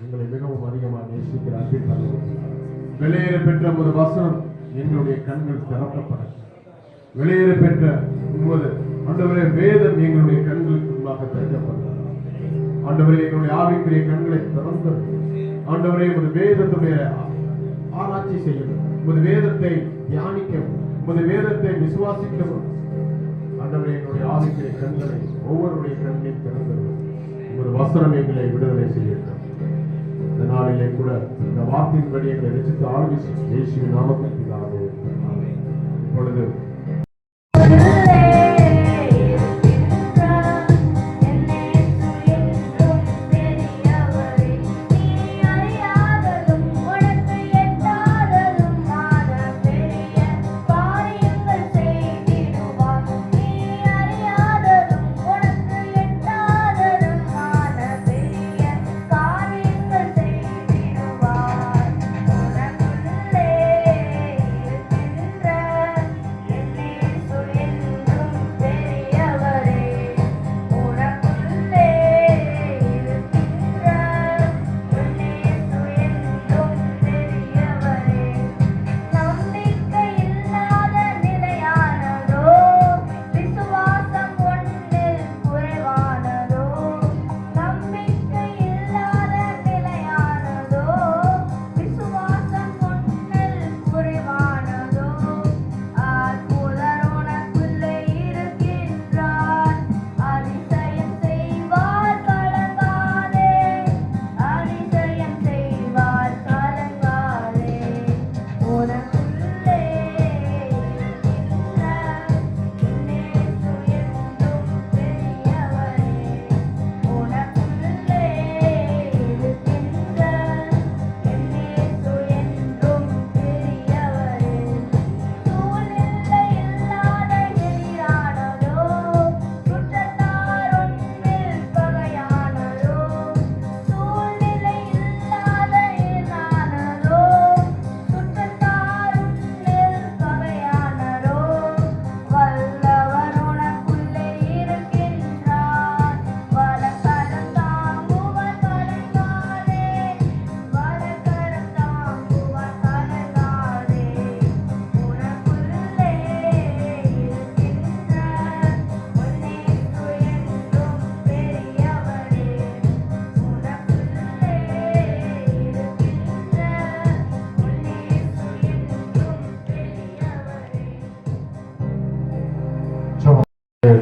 எங்களை மிகவும் அதிகமாக நேசிக்கிற அன்பின் வெளியேற பெற்ற ஒரு வசனம் எங்களுடைய கண்கள் திறக்கப்பட, வெளியேற பெற்ற ஆண்டவரே வேதம் எங்களுடைய கண்களுக்கு முன்பாக திறக்கப்பட்டது. ஆண்டவரே எங்களுடைய ஆவிக்குரிய கண்களை திறந்து ஆண்டவரே ஒரு வேதத்துடைய ஆராய்ச்சி செய்யணும், ஒரு வேதத்தை தியானிக்கவும், ஒரு வேதத்தை விசுவாசிக்கவும். ஆண்டவரே எங்களுடைய ஆவிக்குரிய கண்களை ஒவ்வொருடைய கண்ணையும் திறந்து ஒரு வசனம் எங்களை விடுதலை செய்யட்டும். நாளிலே கூட இந்த வார்த்தையின்படி எங்களை ரசித்து ஆரம்பிச்சு இயேசுவின் நாமத்தில் பிதாவே. ஆமென். இப்பொழுது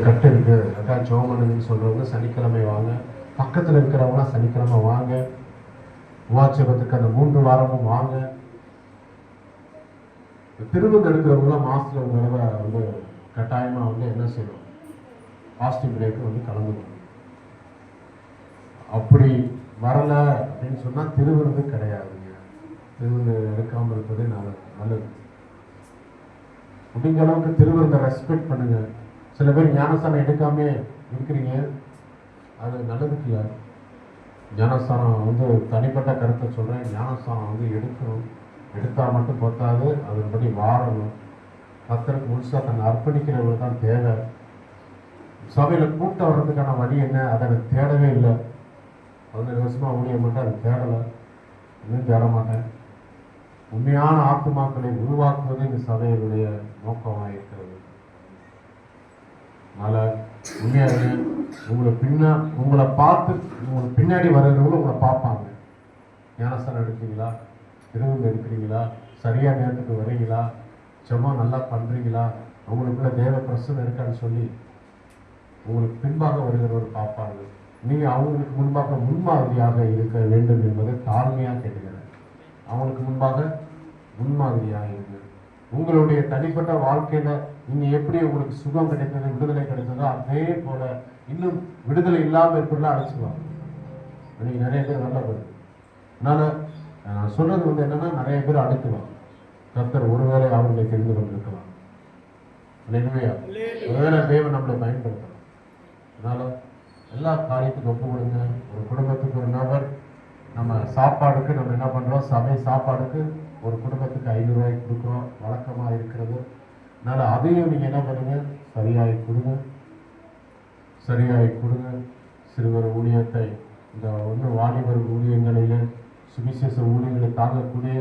கட்டு இருக்கு அதான் ஜோமனுன்னு சொல்றவங்க சனிக்கிழமை வாங்க. பக்கத்தில் இருக்கிறவங்களாம் சனிக்கிழமை வாங்க. உவாட்சபத்துக்கு அந்த 3 வாரமும் வாங்க. திருவிழா எடுக்கிறவங்களாம் மாசத்துல ஒரு தடவை வந்து கட்டாயமா வந்து என்ன செய்யணும், பாசிட்டிவ் பிரேக் வந்து கலந்துக்கணும். அப்படி வரல அப்படின்னு சொன்னா திருவிருந்து கிடையாதுங்க. திருவிருந்து எடுக்காமல் இருப்பதே நல்லது. முடிஞ்ச அளவுக்கு திருவிருந்தை ரெஸ்பெக்ட் பண்ணுங்க. சில பேர் ஞானஸ்தானம் எடுக்காம இருக்கிறீங்க, அது நல்லதுக்கு இல்லை. ஞானஸ்தானம் வந்து தனிப்பட்ட கருத்தை சொல்கிறேன். ஞானஸ்தானம் வந்து எடுக்கணும். எடுத்தால் மட்டும் பத்தாது, அதன்படி வாழணும். கர்த்தருக்கு முழுசாக தன்னை அர்ப்பணிக்கிறவர்கள் தான் தேவை. சபையில் கூட்டம் வர்றதுக்கான வழி என்ன, அதை எனக்கு தேடவே இல்லை. 17 வருஷமாக ஊழியம் மட்டும் அதை தேடலை, இன்னும் தேட மாட்டேன். உண்மையான ஆத்துமாக்களை உருவாக்குவது இந்த சபையினுடைய நோக்கமாக இருக்கிறது. அதனால் உண்மையாக உங்களை பார்த்து உங்களுக்கு பின்னாடி வர்றவங்களும் உங்களை பார்ப்பாங்க. ஞானஸ்தானம் எடுக்கிறீங்களா, திருவிழா எடுக்கிறீங்களா, சரியாக நேரத்துக்கு வரீங்களா, ஜெபம் நல்லா பண்ணுறீங்களா, உங்களுக்குள்ள தேவ பிரசன்னம் இருக்கான்னு சொல்லி உங்களுக்கு பின்பாக வருகிறவர் பார்ப்பாங்க. நீங்கள் அவங்களுக்கு முன்பாக முன்மாதிரியாக இருக்க வேண்டும் என்பதை தாழ்மையாக கேட்டுக்கிறேன். அவங்களுக்கு முன்பாக முன்மாதிரியாக இருங்க. உங்களுடைய தனிப்பட்ட வாழ்க்கையில நீங்க எப்படி உங்களுக்கு சுகம் கிடைத்தது, விடுதலை கிடைத்ததோ அதே போல இன்னும் விடுதலை இல்லாமல் இருப்பதெல்லாம் அழைச்சிடுவாங்க. நீங்க நிறைய பேர் நல்லா வருது. அதனால நான் சொல்றது வந்து என்னன்னா, நிறைய பேர் அடுத்துவாங்க. கர்த்தர் ஒருவேளை அவர்களை தெரிந்து கொண்டிருக்கலாம். ஒருவேளை தேவன் நம்மளை பயன்படுத்தலாம். அதனால எல்லா காரியத்துக்கும் ஒப்பு கொடுங்க. ஒரு குடும்பத்துக்கு ஒரு நபர், நம்ம சாப்பாடுக்கு நம்ம என்ன பண்றோம், சபை சாப்பாடுக்கு ஒரு குடும்பத்துக்கு 500 ரூபாய்க்கு கொடுக்குறோம், வழக்கமாக இருக்கிறது. அதனால அதையும் நீங்கள் என்ன பண்ணுங்க, சரியாய் கொடுங்க. சிறுவர் ஊழியத்தை இந்த வாலிபர் ஊழியங்களில் சுவிசேஷ ஊழியர்களை தாங்கக்கூடிய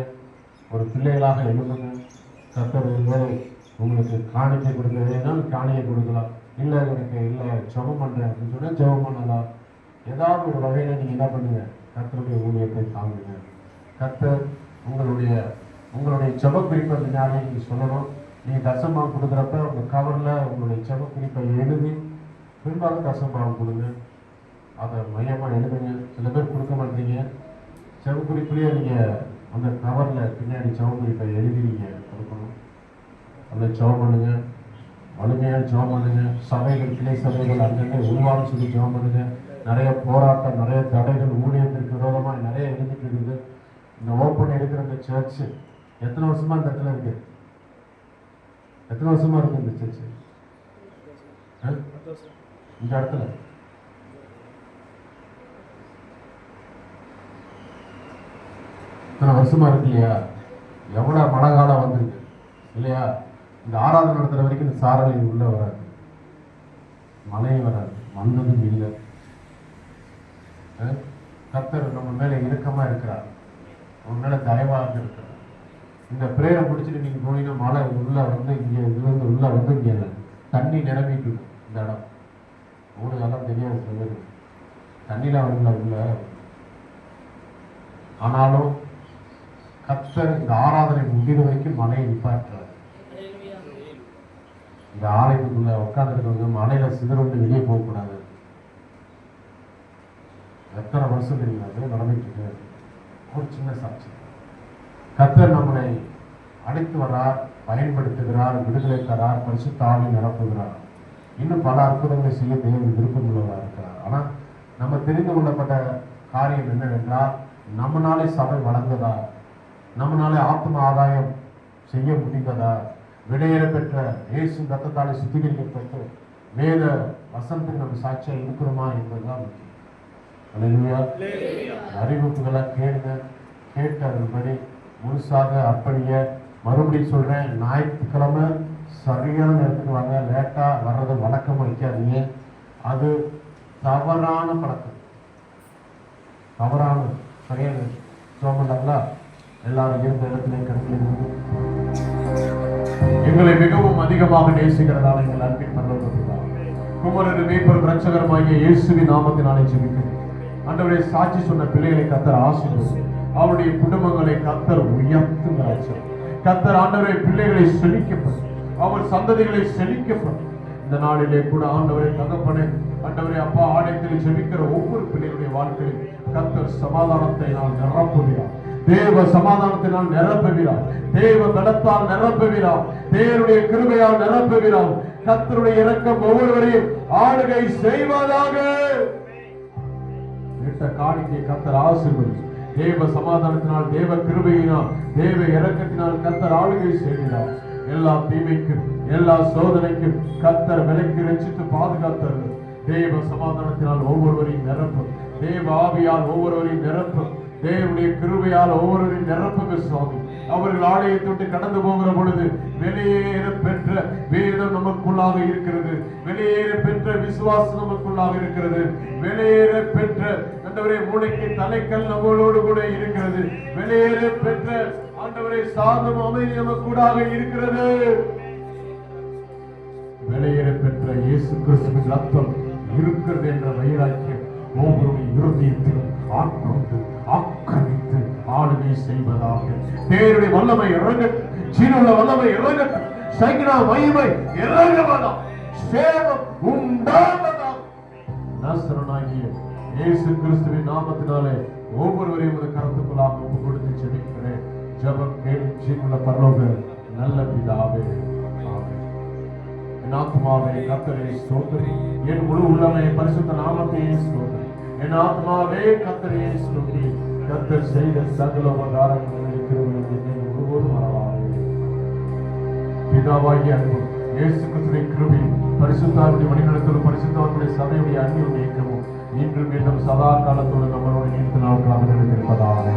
ஒரு பிள்ளைகளாக எழுதுங்க. கர்த்தர் ஒருவேளை உங்களுக்கு காணிக்கை கொடுக்க வேணாலும் காணிக்கை கொடுக்கலாம். இல்லை எனக்கு இல்லை ஜெபம் பண்ணுறேன் அப்படின்னு சொன்னால் ஜெபம் பண்ணலாம். ஏதாவது ஒரு வகையில் நீங்கள் என்ன பண்ணுங்க, கர்த்தருடைய ஊழியத்தை தாங்குங்க. கர்த்தர் உங்களுடைய ஜெப குறிப்பை பின்னாலே நீங்கள் சொல்லணும். நீங்கள் தசமாக கொடுக்குறப்ப உங்கள் கவரில் உங்களுடைய ஜெப குறிப்பை எழுதி பின்பாக தசமாக கொடுங்க. அதை மையமாக எழுதுங்க. சில பேர் கொடுக்க மாட்டீங்க, செவக்குறிப்புலேயே நீங்கள் அந்த கவரில் பின்னாடி செவக்குறிப்பை எழுதி நீங்கள் கொடுக்கணும். அந்த ஜெபம் பண்ணுங்க, வலிமையாக ஜெபம் பண்ணுங்க. சபைகள், கிளை சபைகள் அங்கங்கே உருவான்னு சொல்லி ஜெபம் பண்ணுங்க. நிறைய போராட்டம், நிறைய தடைகள், ஊழியத்திற்கு விரோதமாக நிறைய இருந்துட்டு இருக்குது. இந்த ஓப்பன் இருக்கிற இந்த சர்ச்சு எத்தனை வருஷமா இந்த இடத்துல இருக்கு? எத்தனை வருஷமா இருக்கு இந்த சர்ச்சு? இந்த இடத்துல இத்தனை வருஷமா இருக்கு இல்லையா? எவ்வளவு மழை காலம் வந்திருக்கு இல்லையா? இந்த ஆராதனை நடத்துற வரைக்கும் இந்த சாரல் உள்ள வராது, மழையும் வராது, வந்ததும் இல்லை. கர்த்தர் நம்ம மேல இறுக்கமா இருக்கிறார், நம்ம மேல தயவாக இருக்கிறார். இந்த பிரேரை பிடிச்சிட்டு நீங்க போனீங்கன்னா மழை உள்ள வந்து இங்க இதுல இருந்து உள்ள வந்து இங்க தண்ணி நிரம்பிட்டு இந்த இடம். உங்களுக்கு எல்லாம் தெரியாது, சொல்லுது தண்ணியில வரல உள்ள. ஆனாலும் கர்த்தர் இந்த ஆராதனை முடிகிற வரைக்கும் மழையை நிப்பாட்டுறார். இந்த ஆலயத்துக்குள்ள உட்காந்துருக்கவங்க மழையில சிதறந்து வெளியே போகக்கூடாது. எத்தனை வருஷம் தெரியாது நடந்துட்டு இருக்கு. ஒரு சின்ன சாட்சி. கர்த்தர் நம்மளை அழைத்து வரார், பயன்படுத்துகிறார், விடுதலை தரார், பரிசுத்த ஆவி நிரப்புகிறார். இன்னும் பல அற்புதங்களை செய்ய தேவன் விருப்பமுள்ளவராக இருக்கிறார். ஆனால் நம்ம தெரிந்து கொள்ளப்பட்ட காரியம் என்னவென்றால், நம்மளாலே சபை வளர்ந்ததா, நம்மளாலே ஆத்ம ஆதாயம் செய்ய முடிந்ததா, விடையேற பெற்ற இயேசு ரத்தத்தாலே சுத்திகரிக்கப்பட்டு வேத வசனத்துக்கு நம்ம சாட்சியா இருக்கிறோமா என்பதுதான் முக்கியம். அறிவிப்புகளை கேளுங்க, கேட்டு அதன்படி முழுசாக அர்ப்பணிய. மறுபடியும் சொல்றேன், ஞாயிற்றுக்கிழமை சரியான நேரத்துக்கு வாங்க. லேட்டா வர்றது வழக்கம் வைக்காதீங்க. அது தவறான பழக்கம், தவறான சரியான சோமண்டாங்களா? எல்லாரும் இருந்த இடத்துல கிடைக்கிறது. எங்களை மிகவும் அதிகமாக நேசிக்கிறதால எங்கள் அன்பின் பரலோகத்தினால் குமரன் மீட்பர் இரட்சகருமாகிய இயேசுவின் நாமத்தினாலே ஜெபிக்கிறேன். ஆண்டவரே, சாட்சி சொன்ன பிள்ளைகளை கர்த்தர் ஆசீர்வதித்து அவருடைய குடும்பங்களை கர்த்தர் உயர்த்துகிறார். கர்த்தர் ஆண்டவரே பிள்ளைகளை செழிக்கப்படும், அவர் சந்ததிகளை செழிக்கப்படும். இந்த நாளிலே கூட ஆண்டவரே தகப்பனே, ஆண்டவரே அப்பா, ஆலயத்தில் ஜெபிக்கிற ஒவ்வொரு பிள்ளைகளுடைய வாழ்க்கையில் கர்த்தர் சமாதானத்தை நான் நிரப்புகிறார். தேவ சமாதானத்தினால் நிரப்புகிறார், தேவ பலத்தால் நிரப்புகிறார், தேவனுடைய கிருபையால் நிரப்புகிறார். கர்த்தருடைய இரக்கம் ஒவ்வொருவரையும் ஆளுகை செய்வதாக. காணிக்கை கர்த்தர் ஆசீர்வதி. தேவ சமாதானத்தினால், தேவ கிருபையினால், தேவ இரக்கத்தினால் கர்த்தர் ஆளுகை செய்கிறார். எல்லா தீமைக்கும், எல்லா சோதனைக்கும் கர்த்தர் விலக்கி ரட்சித்து பாதுகாத்தர். தேவ சமாதானத்தினால் ஒவ்வொருவரையும் நிரப்பும், தேவ ஆவியால் ஒவ்வொருவரையும் நிரப்பும், தேவனுடைய கிருபையால் ஒவ்வொருவரையும் நிரப்புங்க சுவாமி. அவர்கள் ஆலயத்தை விட்டு கடந்து போகிற பொழுது வெளியேற பெற்ற வேதம் நமக்குள்ளாக இருக்கிறது, வெளியேற பெற்ற விசுவாசம் நமக்குள்ளாக இருக்கிறது, வெளியேற பெற்ற ஆண்டவரே மூளைக்கு தலைக்கல் நம்மளோடு கூட இருக்கிறது, வெளியேற பெற்ற ஆண்டவரே சாந்தம் அமைதி நமக்கூடாக இருக்கிறது. வெளியேற பெற்ற இயேசு கிறிஸ்துவின் ரத்தம் இருக்கிறது என்ற வைராக்கியம் ஒவ்வொருடைய இருதயத்திலும் ஆட்கொண்டு ஆக்கிரமித்து ஆளுகை செய்வதாக. தேவனுடைய வல்லமை இறங்கட்டும், சீனுள்ள வல்லமை இறங்கட்டும், சைக்கினா மகிமை இறங்குவதாம், சேவம் உண்டாவதாம். நாசரனாகிய இயேசு கிறிஸ்துவின் நாமத்தினாலே ஒவ்வொருவரையும் ஒரு கருத்துக்குள்ளாக ஒப்பு கொடுத்து ஜெபிக்கிறேன். ஜெபம் கேளும் ஜீவனுள்ள பரலோக நல்ல பிதாவே, ஆமென். என் ஆத்துமாவே கர்த்தரை ஸ்தோத்திரி, என் முழு உள்ளமே பரிசுத்த நாமத்தையே ஸ்தோத்திரி. என் ஆத்மாவே கர்த்தரை ஸ்தோத்திரி, கர்த்தர் செய்த சகல உபகாரங்களை கிருபையை ஒருபோதும் மறவாதே. பிதாவாகிய அன்பும் இயேசு கிறிஸ்துவின் கிருபையும் பரிசுத்தாவின் வழிநடத்தலும் பரிசுத்தவான்களுடைய சபையுடைய அன்பின் இயக்கமும் இன்றும் மீண்டும் சதா காலத்தோடு நம்மளோட நீண்ட நாட்களாக நினைத்திருப்பதாக.